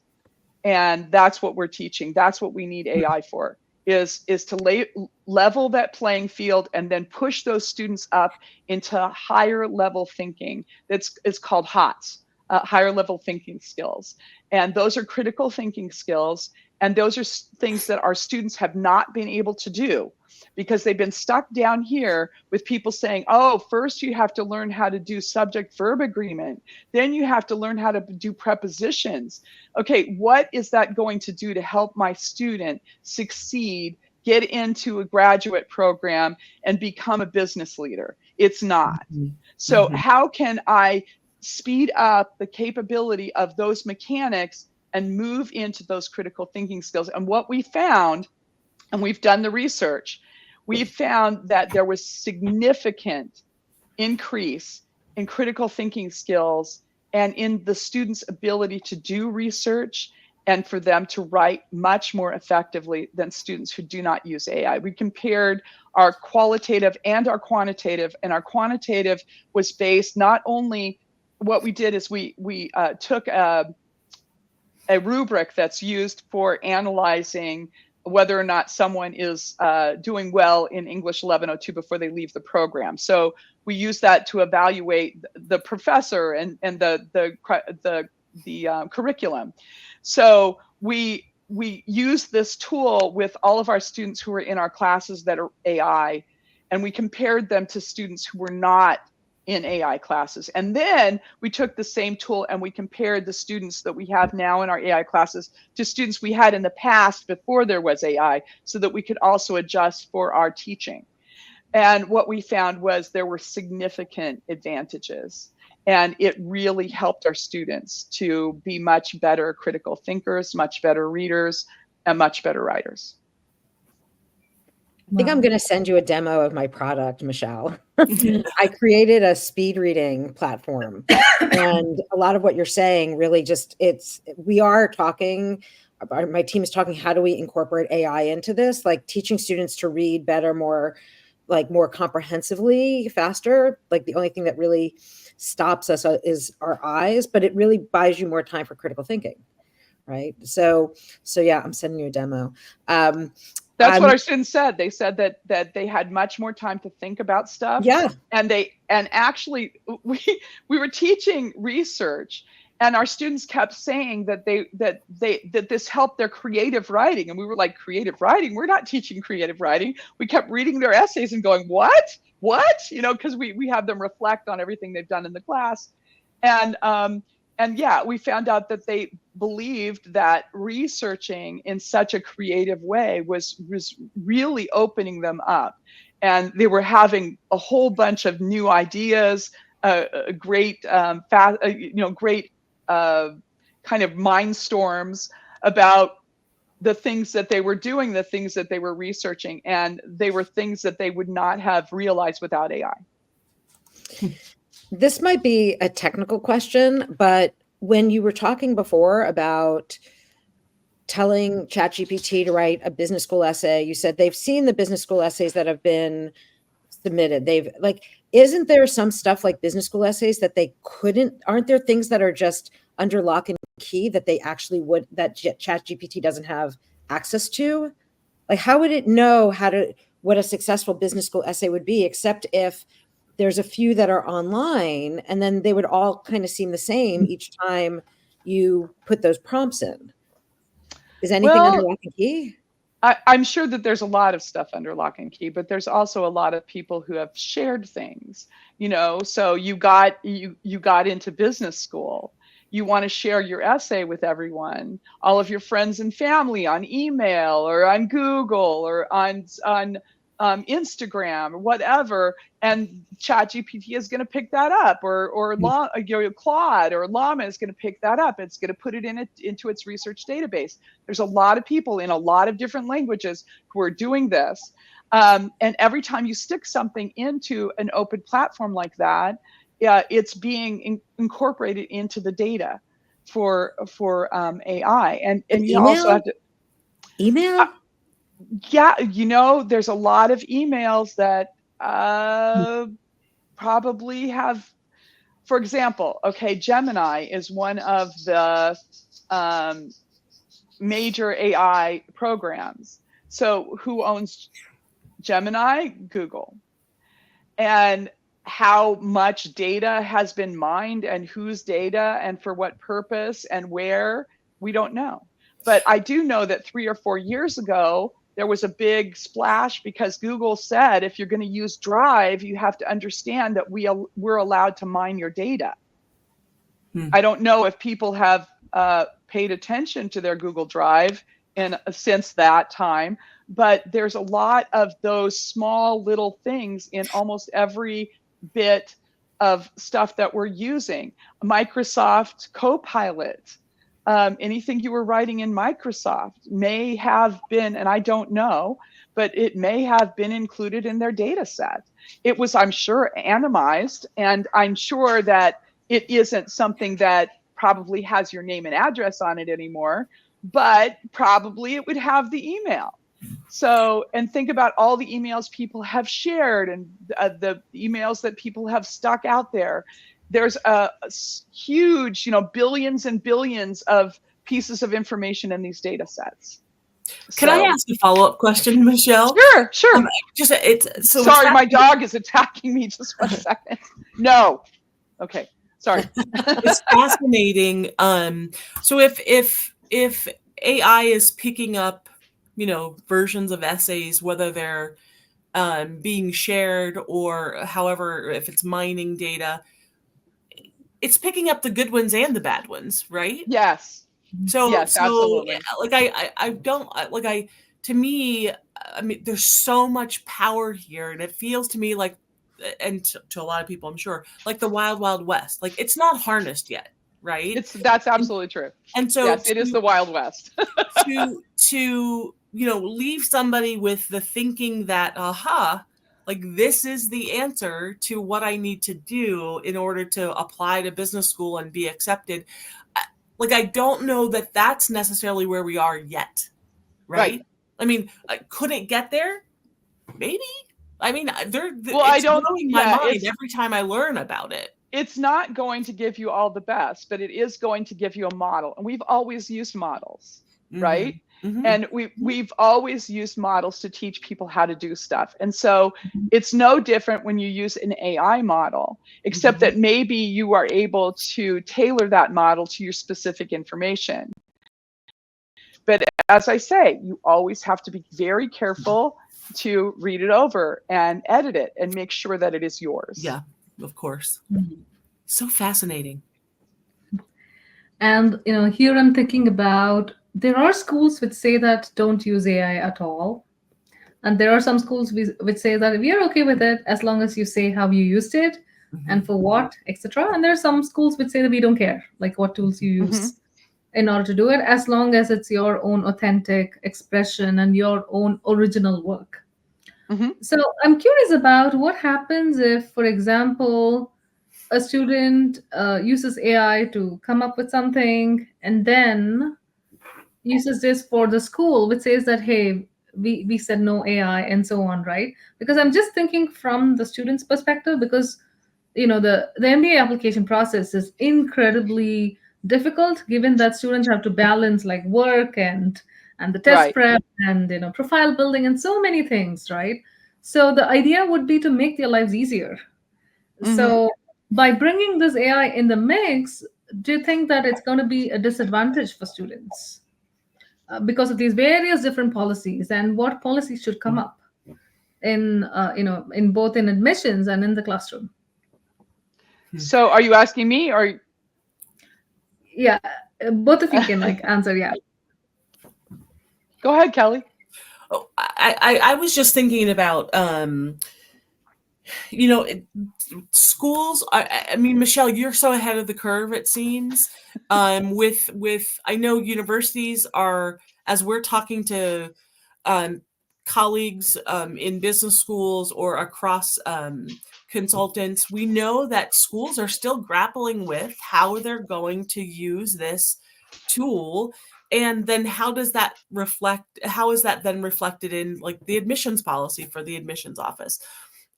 And that's what we're teaching. That's what we need AI for. Is to level that playing field and then push those students up into higher level thinking. It's called HOTS, higher level thinking skills. And those are critical thinking skills. And those are things that our students have not been able to do because they've been stuck down here with people saying, oh, first you have to learn how to do subject verb agreement. Then you have to learn how to do prepositions. Okay, what is that going to do to help my student succeed, get into a graduate program and become a business leader? It's not. So how can I speed up the capability of those mechanics and move into those critical thinking skills? And what we found, and we've done the research, we found that there was significant increase in critical thinking skills and in the students' ability to do research and for them to write much more effectively than students who do not use AI. We compared our qualitative and our quantitative, and our quantitative was based not only, what we did is we took a rubric that's used for analyzing whether or not someone is doing well in English 1102 before they leave the program. So we use that to evaluate the professor and the curriculum. So we use this tool with all of our students who are in our classes that are AI, and we compared them to students who were not in AI classes. And then we took the same tool and we compared the students that we have now in our AI classes to students we had in the past before there was AI, so that we could also adjust for our teaching. And what we found was there were significant advantages. And it really helped our students to be much better critical thinkers, much better readers, and much better writers. I think I'm going to send you a demo of my product, Michelle. I created a speed reading platform. And a lot of what you're saying really just, we are talking, my team is talking, how do we incorporate AI into this? Like teaching students to read better, more comprehensively, faster. Like the only thing that really stops us is our eyes, but it really buys you more time for critical thinking. Right. So yeah, I'm sending you a demo. That's what our students said. They said that they had much more time to think about stuff. Yeah. And actually we were teaching research, And our students kept saying that this helped their creative writing. And we were like, creative writing? We're not teaching creative writing. We kept reading their essays and going, what? Because we have them reflect on everything they've done in the class. And yeah, we found out that they believed that researching in such a creative way was really opening them up. And they were having a whole bunch of new ideas, great kind of mind storms about the things that they were doing, the things that they were researching, and they were things that they would not have realized without AI. This might be a technical question, but when you were talking before about telling ChatGPT to write a business school essay, you said they've seen the business school essays that have been submitted. Isn't there some stuff like business school essays that aren't there things that are just under lock and key that they actually that ChatGPT doesn't have access to? Like, how would it know what a successful business school essay would be, except if there's a few that are online and then they would all kind of seem the same each time you put those prompts in? Is anything under lock and key? I'm sure that there's a lot of stuff under lock and key, but there's also a lot of people who have shared things, so you got into business school. You want to share your essay with everyone, all of your friends and family on email or on Google or on Instagram or whatever, and ChatGPT is going to pick that up, or Claude or Llama is going to pick that up. It's going to put it into its research database. There's a lot of people in a lot of different languages who are doing this, and every time you stick something into an open platform like that, it's being incorporated into the data for AI, and you also have to email. Yeah, there's a lot of emails that probably have, for example, Gemini is one of the major AI programs. So who owns Gemini? Google. And how much data has been mined and whose data and for what purpose and where, we don't know. But I do know that 3 or 4 years ago, there was a big splash because Google said, if you're going to use Drive, you have to understand that we're allowed to mine your data. I don't know if people have paid attention to their Google Drive since that time, but there's a lot of those small little things in almost every bit of stuff that we're using. Microsoft Copilot. Anything you were writing in Microsoft may have been, and I don't know, but it may have been included in their data set. It was, I'm sure, anonymized, and I'm sure that it isn't something that probably has your name and address on it anymore, but probably it would have the email. So, and think about all the emails people have shared and the emails that people have stuck out there. There's a huge, billions and billions of pieces of information in these data sets. Can I ask a follow-up question, Michelle? Sure. Sorry, my dog is attacking me. Just 1 second. No. Okay. Sorry. It's fascinating. So if AI is picking up, versions of essays, whether they're being shared or however, if it's mining data, it's picking up the good ones and the bad ones, right? Yes. Yes, absolutely. To me, there's so much power here, and it feels to me like, and to a lot of people, I'm sure, like the wild, wild west. Like, it's not harnessed yet, right? That's absolutely true. And so, yes, it is the wild west. to leave somebody with the thinking that, like this is the answer to what I need to do in order to apply to business school and be accepted. Like, I don't know that that's necessarily where we are yet, right? I mean, could it get there? Maybe. I mean, it's blowing my mind every time I learn about it. It's not going to give you all the best, but it is going to give you a model. And we've always used models, right? And we've always used models to teach people how to do stuff. And so it's no different when you use an AI model, except that maybe you are able to tailor that model to your specific information. But as I say, you always have to be very careful to read it over and edit it and make sure that it is yours. Yeah, of course. So fascinating. And here I'm thinking about, there are schools which say that don't use AI at all, and there are some schools which say that we are okay with it as long as you say how you used it and for what, etc. And there are some schools which say that we don't care, like what tools you use in order to do it, as long as it's your own authentic expression and your own original work. So I'm curious about what happens if, for example, a student uses AI to come up with something and then uses this for the school, which says that, hey, we said no AI and so on, right? Because I'm just thinking from the student's perspective, because the MBA application process is incredibly difficult, given that students have to balance like work and the test prep and profile building and so many things, right? So the idea would be to make their lives easier. So by bringing this AI in the mix, do you think that it's going to be a disadvantage for students because of these various different policies, and what policies should come up in in both in admissions and in the classroom? So are you asking me, or? Yeah, both of you can answer. Yeah. Go ahead, Kelly. Oh, I was just thinking about, schools. I mean, Michelle, you're so ahead of the curve, it seems. With I know universities are, as we're talking to colleagues in business schools or across consultants, we know that schools are still grappling with how they're going to use this tool. And then how is that then reflected in like the admissions policy for the admissions office?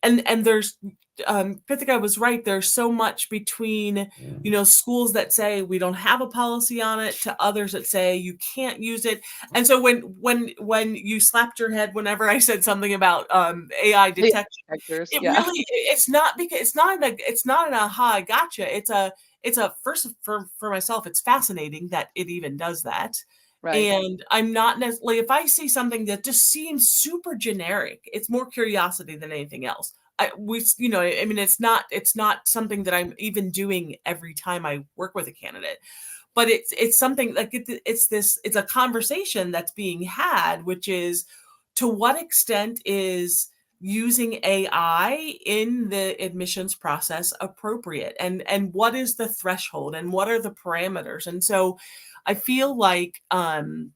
And there's Krithika was right. There's so much between, schools that say we don't have a policy on it to others that say you can't use it. And so when you slapped your head whenever I said something about AI detection, it's not because it's not an aha, gotcha. It's a first for myself. It's fascinating that it even does that. Right. And I'm not necessarily, if I see something that just seems super generic, it's more curiosity than anything else. It's not something that I'm even doing every time I work with a candidate, but it's something like it's a conversation that's being had, which is, to what extent is using AI in the admissions process appropriate, and what is the threshold and what are the parameters? And so I feel like, and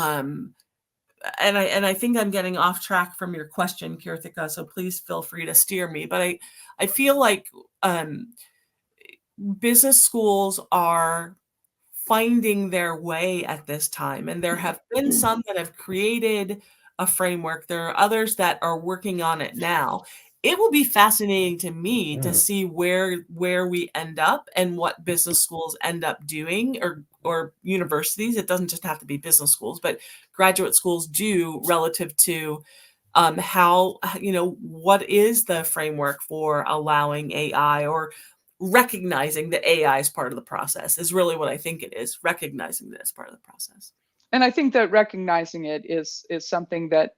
I think I'm getting off track from your question, Krithika, so please feel free to steer me. But I feel like business schools are finding their way at this time, and there have been some that have created a framework. There are others that are working on it now. It will be fascinating to me to see where we end up and what business schools end up doing, or universities. It doesn't just have to be business schools, but graduate schools do, relative to how, what is the framework for allowing AI, or recognizing that AI is part of the process, is really what I think it is, recognizing that it's part of the process. And I think that recognizing it is something that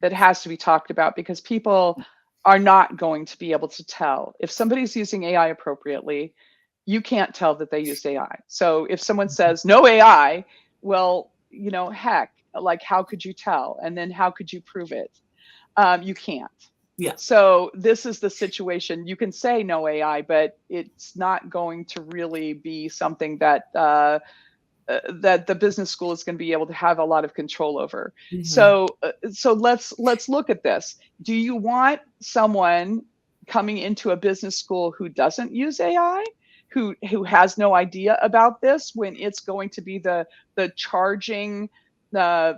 has to be talked about, because people are not going to be able to tell. If somebody's using AI appropriately, you can't tell that they used AI. So if someone says no AI, well, heck, like, how could you tell? And then how could you prove it? You can't. Yeah. So this is the situation. You can say no AI, but it's not going to really be something that that the business school is going to be able to have a lot of control over. So let's look at this. Do you want someone coming into a business school who doesn't use AI, who has no idea about this, when it's going to be the charging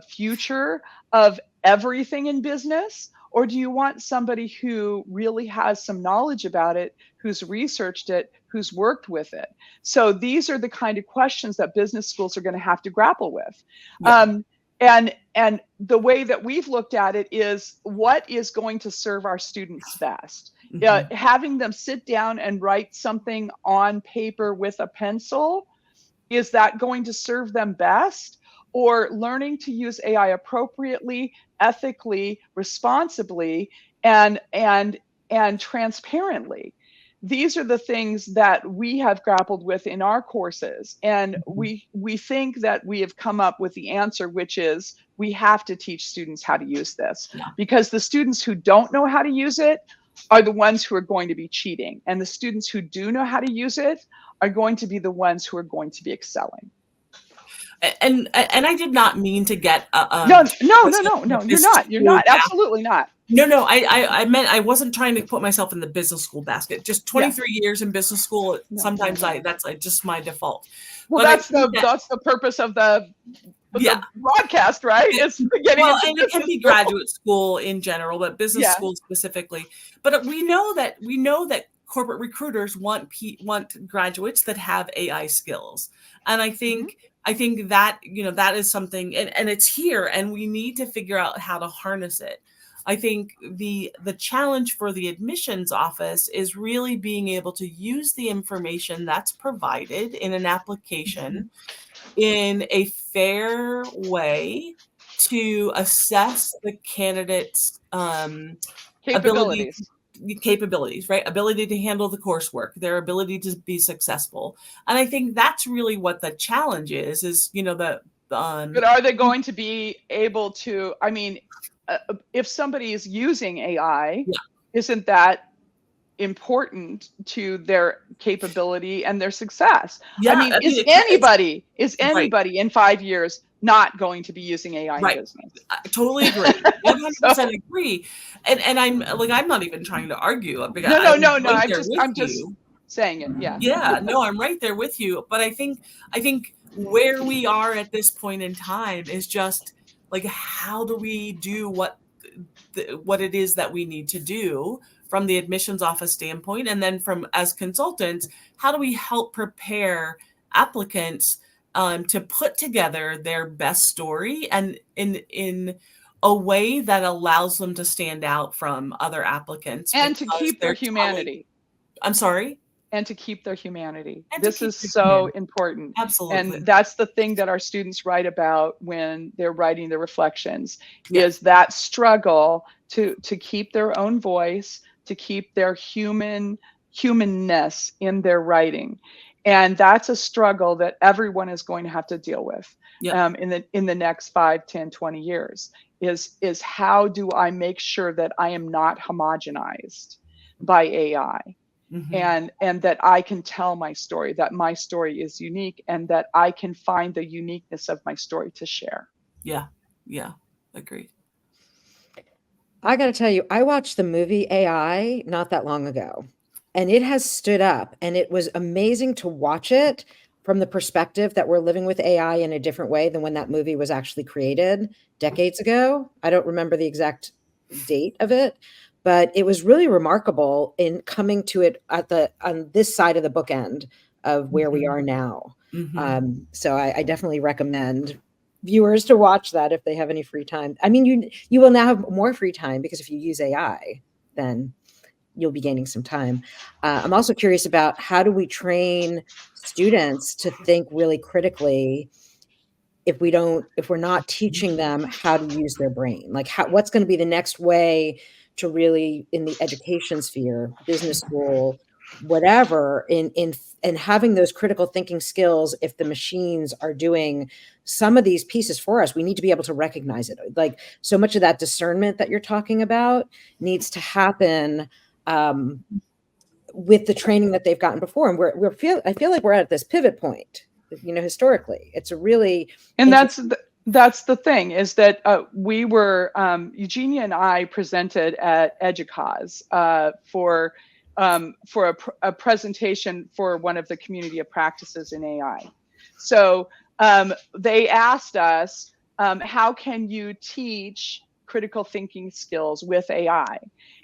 future of everything in business? Or do you want somebody who really has some knowledge about it, who's researched it, who's worked with it? So these are the kind of questions that business schools are going to have to grapple with. Yeah. and the way that we've looked at it is what is going to serve our students best. Having them sit down and write something on paper with a pencil, is that going to serve them best? Or learning to use AI appropriately, ethically, responsibly, and transparently? These are the things that we have grappled with in our courses, and we think that we have come up with the answer, which is we have to teach students how to use this, because the students who don't know how to use it are the ones who are going to be cheating, and the students who do know how to use it are going to be the ones who are going to be excelling. And I did not mean to get no, you're not absolutely not. No, I meant I wasn't trying to put myself in the business school basket. Just 23 years in business school. Sometimes that's like just my default. Well, that's the purpose of the broadcast, right? It's getting and it can be graduate school in general, but business school specifically. But we know that corporate recruiters want graduates that have AI skills, and I think that that is something, and it's here, and we need to figure out how to harness it. I think the challenge for the admissions office is really being able to use the information that's provided in an application in a fair way to assess the candidate's capabilities, right? Ability to handle the coursework, their ability to be successful. And I think that's really what the challenge is but are they going to be able to, I mean, if somebody is using AI, isn't that important to their capability and their success? Is anybody in 5 years not going to be using AI in business? I totally agree. 100% agree. And I'm not even trying to argue. I'm just saying it. Yeah, no, I'm right there with you. But I think where we are at this point in time is just like, how do we do what it is that we need to do from the admissions office standpoint, and then from as consultants, how do we help prepare applicants to put together their best story and in a way that allows them to stand out from other applicants and to keep their humanity. I'm sorry. And to keep their humanity. This is so important. Absolutely. And that's the thing that our students write about when they're writing their reflections, is that struggle to keep their own voice, to keep their humanness in their writing. And that's a struggle that everyone is going to have to deal with in the next 5, 10, 20 years, is how do I make sure that I am not homogenized by AI? And that I can tell my story, that my story is unique, and that I can find the uniqueness of my story to share. Yeah, agreed. I got to tell you, I watched the movie AI not that long ago, and it has stood up, and it was amazing to watch it from the perspective that we're living with AI in a different way than when that movie was actually created decades ago. I don't remember the exact date of it, but it was really remarkable in coming to it on this side of the bookend of where we are now. So I definitely recommend viewers to watch that if they have any free time. I mean, you will now have more free time, because if you use AI, then you'll be gaining some time. I'm also curious about, how do we train students to think really critically if we're not teaching them how to use their brain? Like, what's going to be the next way to really, in the education sphere, business school, whatever, in having those critical thinking skills? If the machines are doing some of these pieces for us, we need to be able to recognize it. Like, so much of that discernment that you're talking about needs to happen with the training that they've gotten before. And I feel like we're at this pivot point, historically. It's a really, and that's the thing, is that we were, Eugenia and I presented at EDUCAUSE for a presentation for one of the community of practices in AI. So they asked us, how can you teach critical thinking skills with AI?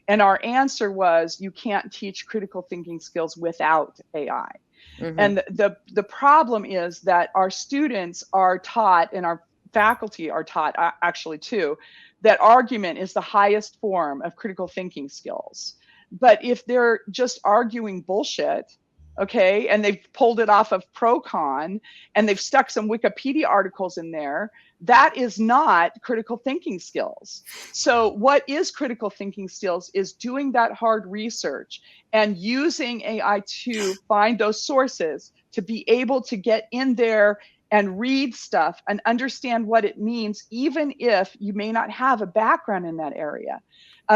And our answer was, you can't teach critical thinking skills without AI. And the problem is that our students are taught, and our faculty are taught actually too, that argument is the highest form of critical thinking skills. But if they're just arguing bullshit, okay, and they've pulled it off of Procon and they've stuck some Wikipedia articles in there, that is not critical thinking skills. So what is critical thinking skills is doing that hard research and using AI to find those sources, to be able to get in there and read stuff and understand what it means, even if you may not have a background in that area.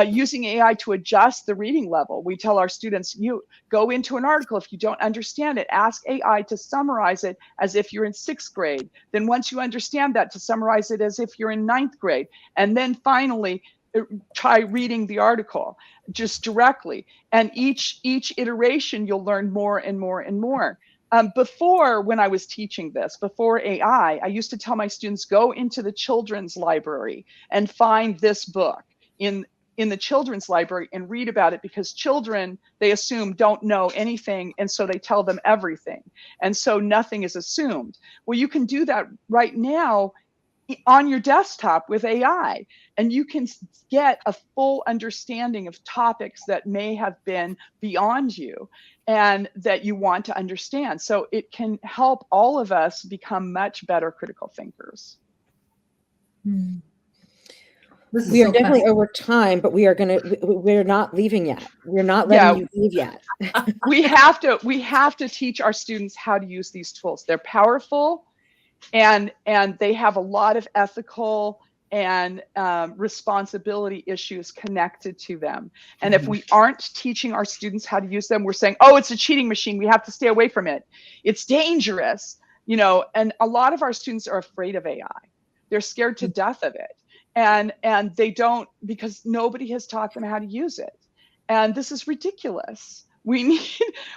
Using AI to adjust the reading level. We tell our students, you go into an article, if you don't understand it, ask AI to summarize it as if you're in 6th grade. Then once you understand that, to summarize it as if you're in 9th grade. And then finally, try reading the article just directly. And each iteration, you'll learn more and more and more. Before, when I was teaching this, before AI, I used to tell my students, go into the children's library and find this book in the children's library and read about it, because children, they assume, don't know anything, and so they tell them everything. And so nothing is assumed. Well, you can do that right now on your desktop with AI, and you can get a full understanding of topics that may have been beyond you and that you want to understand. So it can help all of us become much better critical thinkers. We are definitely over time, but we're not leaving yet. We're not letting you leave yet. we have to teach our students how to use these tools. They're powerful, and they have a lot of ethical and responsibility issues connected to them. And if we aren't teaching our students how to use them, we're saying, oh, it's a cheating machine, we have to stay away from it, it's dangerous, and a lot of our students are afraid of AI. They're scared to death of it. And they don't, because nobody has taught them how to use it. And this is ridiculous. We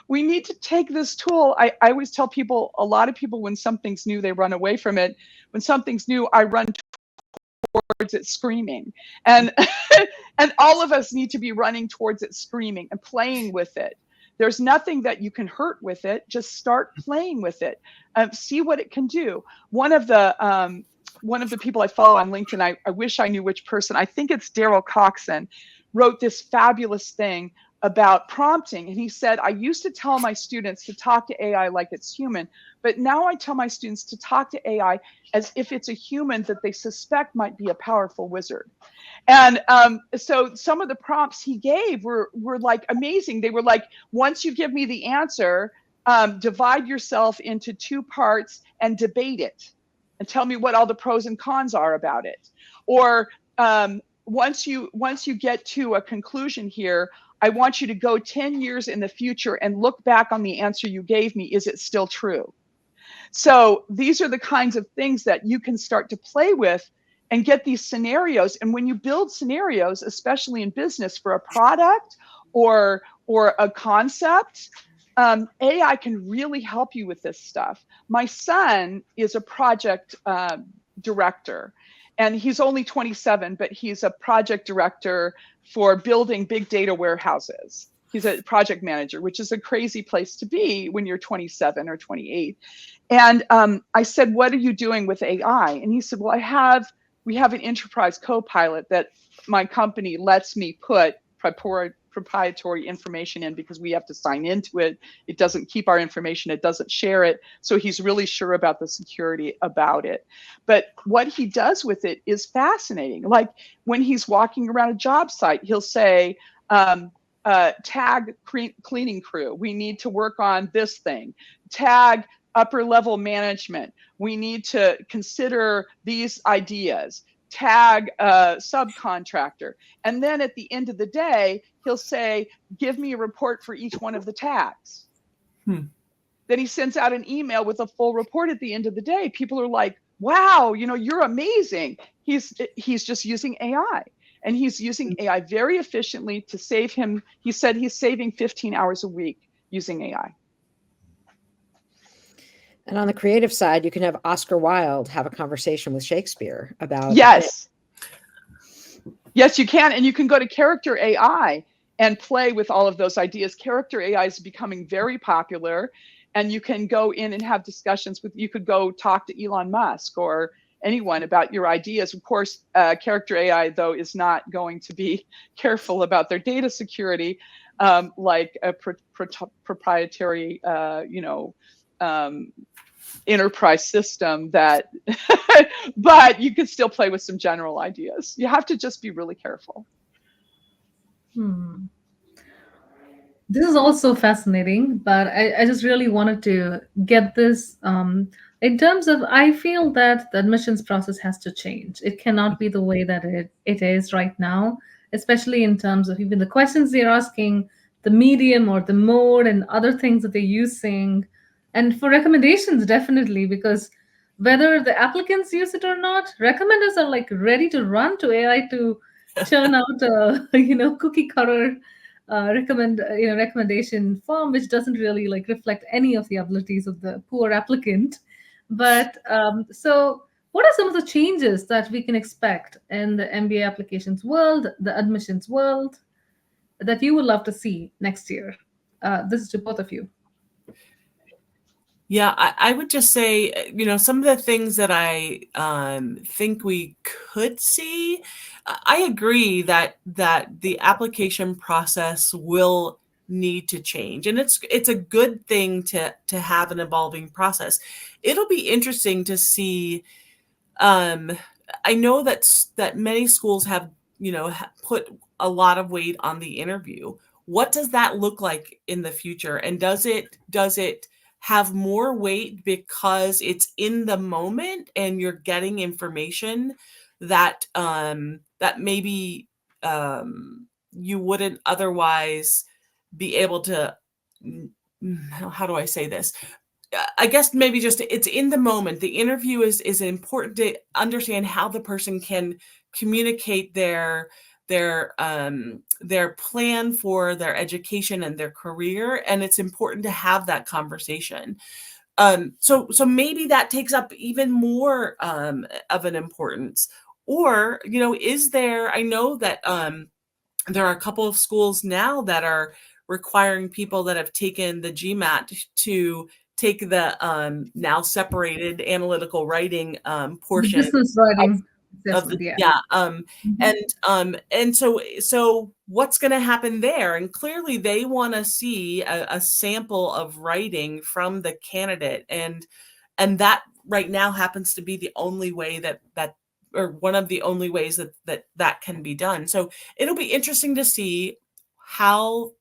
need to take this tool. I always tell people, a lot of people, when something's new, they run away from it. When something's new, I run towards it screaming. And and all of us need to be running towards it screaming and playing with it. There's nothing that you can hurt with it. Just start playing with it. See what it can do. One of the people I follow on LinkedIn, I wish I knew which person, I think it's Daryl Coxon, wrote this fabulous thing about prompting. And he said, I used to tell my students to talk to AI like it's human, but now I tell my students to talk to AI as if it's a human that they suspect might be a powerful wizard. And so some of the prompts he gave were like amazing. They were like, once you give me the answer, divide yourself into 2 parts and debate it, and tell me what all the pros and cons are about it. Or once you get to a conclusion here, I want you to go 10 years in the future and look back on the answer you gave me. Is it still true? So these are the kinds of things that you can start to play with and get these scenarios. And when you build scenarios, especially in business for a product or a concept, AI can really help you with this stuff. My son is a project director, and he's only 27, but he's a project director for building big data warehouses. He's a project manager, which is a crazy place to be when you're 27 or 28. And I said, what are you doing with AI? And he said, well, we have an enterprise co-pilot that my company lets me put proprietary information in, because we have to sign into it. It doesn't keep our information, it doesn't share it. So he's really sure about the security about it. But what he does with it is fascinating. Like when he's walking around a job site, he'll say, tag cleaning crew, we need to work on this thing. Tag upper level management, we need to consider these ideas. Tag subcontractor. And then at the end of the day, he'll say, give me a report for each one of the tags. Then he sends out an email with a full report at the end of the day. People are like, wow, you're amazing. He's just using AI. And he's using AI very efficiently to save him. He said he's saving 15 hours a week using AI. And on the creative side, you can have Oscar Wilde have a conversation with Shakespeare about. Yes, you can. And you can go to Character AI and play with all of those ideas. Character AI is becoming very popular, and you can go in and have discussions with, you could go talk to Elon Musk or, anyone about your ideas. Of course, character AI, though, is not going to be careful about their data security, like a proprietary, enterprise system that, but you can still play with some general ideas. You have to just be really careful. This is also fascinating, but I just really wanted to get this in terms of, I feel that the admissions process has to change. It cannot be the way that it is right now, especially in terms of even the questions they're asking, the medium or the mode and other things that they're using. And for recommendations, definitely, because whether the applicants use it or not, recommenders are like ready to run to AI to churn out a cookie cutter recommendation form, which doesn't really like reflect any of the abilities of the poor applicant. But so what are some of the changes that we can expect in the MBA applications world, the admissions world, that you would love to see next year? This is to both of you. Yeah, I would just say, some of the things that I think we could see. I agree that the application process will need to change, and it's a good thing to have an evolving process. It'll be interesting to see. I know that many schools have put a lot of weight on the interview. What does that look like in the future, and does it have more weight because it's in the moment and you're getting information that that maybe you wouldn't otherwise be able to, how do I say this? I guess maybe just it's in the moment. The interview is important to understand how the person can communicate their plan for their education and their career, and it's important to have that conversation. So maybe that takes up even more of an importance. Or is there? I know that there are a couple of schools now that are requiring people that have taken the GMAT to take the now separated analytical writing portion Business writing of the assessment, and so what's going to happen there? And clearly they want to see a sample of writing from the candidate, and that right now happens to be the only way that or one of the only ways that can be done. So it'll be interesting to see how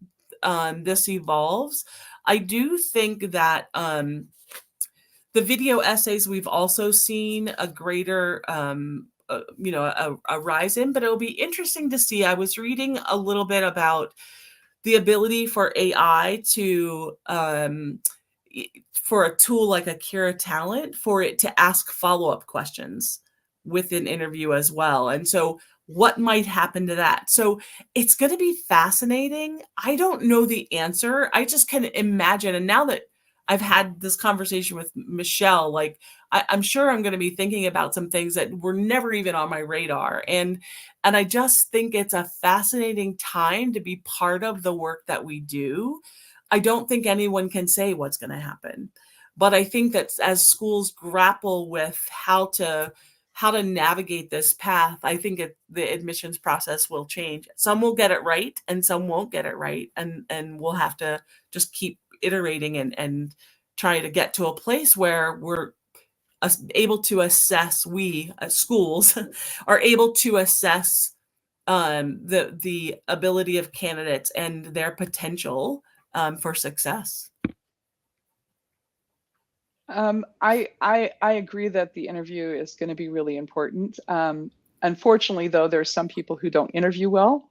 this evolves. I do think that the video essays, we've also seen a greater a rise in, but it'll be interesting to see. I was reading a little bit about the ability for AI to for a tool like Akira Talent, for it to ask follow-up questions with an interview as well. And so what might happen to that? So it's going to be fascinating. I don't know the answer. I just can imagine. And now that I've had this conversation with Michelle, like I'm sure I'm going to be thinking about some things that were never even on my radar. And I just think it's a fascinating time to be part of the work that we do. I don't think anyone can say what's going to happen, but I think that as schools grapple with how to navigate this path, I think the admissions process will change. Some will get it right and some won't get it right. And we'll have to just keep iterating and try to get to a place where we're able to assess, we as schools are able to assess the ability of candidates and their potential for success. I agree that the interview is going to be really important. Unfortunately, though, there's some people who don't interview well,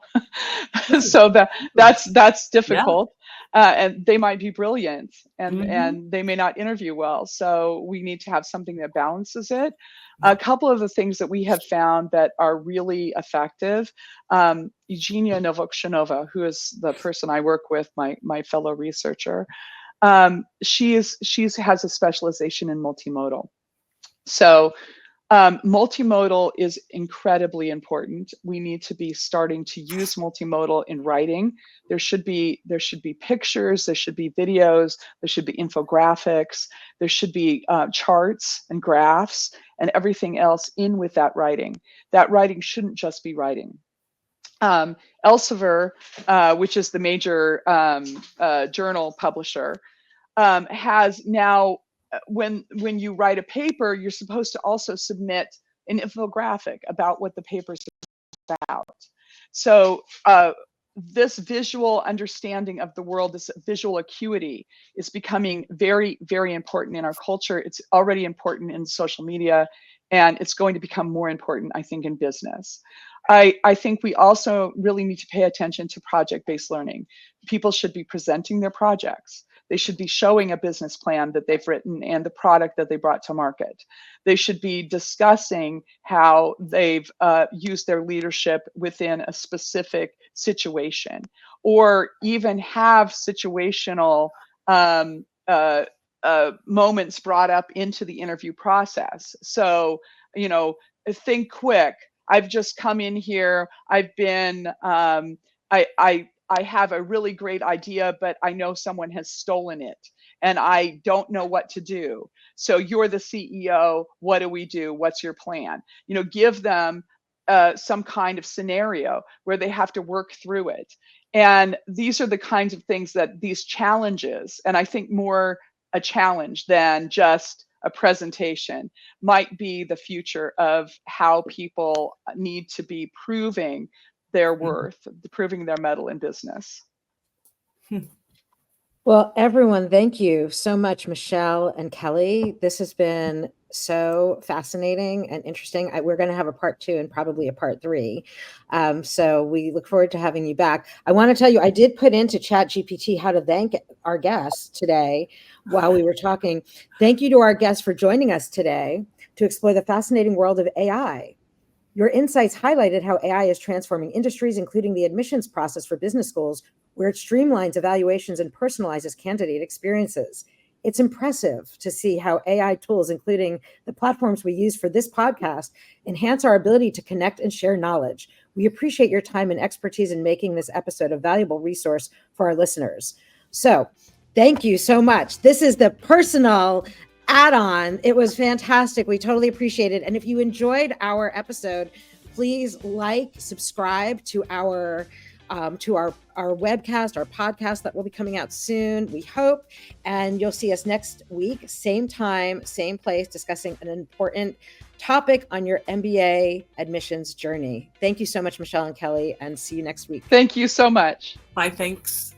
so that's difficult. And they might be brilliant, and they may not interview well. So we need to have something that balances it. A couple of the things that we have found that are really effective. Eugenia Novokshchanova, who is the person I work with, my fellow researcher. She has a specialization in multimodal. So Multimodal is incredibly important. We need to be starting to use multimodal in writing. There should be pictures, there should be videos, there should be infographics, there should be charts and graphs and everything else in with that writing. That writing shouldn't just be writing. Elsevier, which is the major journal publisher, has now, when you write a paper, you're supposed to also submit an infographic about what the paper is about. So this visual understanding of the world, this visual acuity, is becoming very, very important in our culture. It's already important in social media, and it's going to become more important, I think, in business. I think we also really need to pay attention to project-based learning. People should be presenting their projects. They should be showing a business plan that they've written and the product that they brought to market. They should be discussing how they've used their leadership within a specific situation, or even have situational moments brought up into the interview process. So, think quick. I've just come in here. I've been, I have a really great idea, but I know someone has stolen it and I don't know what to do. So you're the CEO. What do we do? What's your plan? Give them some kind of scenario where they have to work through it. And these are the kinds of things that these challenges, and I think more a challenge than just a presentation, might be the future of how people need to be proving their worth, proving their mettle in business. Well, everyone, thank you so much, Michelle and Kelly. This has been so fascinating and interesting. We're going to have a part 2 and probably a part 3. So we look forward to having you back. I want to tell you, I did put into ChatGPT how to thank our guests today while we were talking. Thank you to our guests for joining us today to explore the fascinating world of AI. Your insights highlighted how AI is transforming industries, including the admissions process for business schools, where it streamlines evaluations and personalizes candidate experiences. It's impressive to see how AI tools, including the platforms we use for this podcast, enhance our ability to connect and share knowledge. We appreciate your time and expertise in making this episode a valuable resource for our listeners. So, thank you so much. This is the personal add-on. It was fantastic. We totally appreciate it. And if you enjoyed our episode, please subscribe to our webcast, our podcast that will be coming out soon, we hope. And you'll see us next week, same time, same place, discussing an important topic on your MBA admissions journey. Thank you so much, Michelle and Kelly, and see you next week. Thank you so much. Bye, thanks.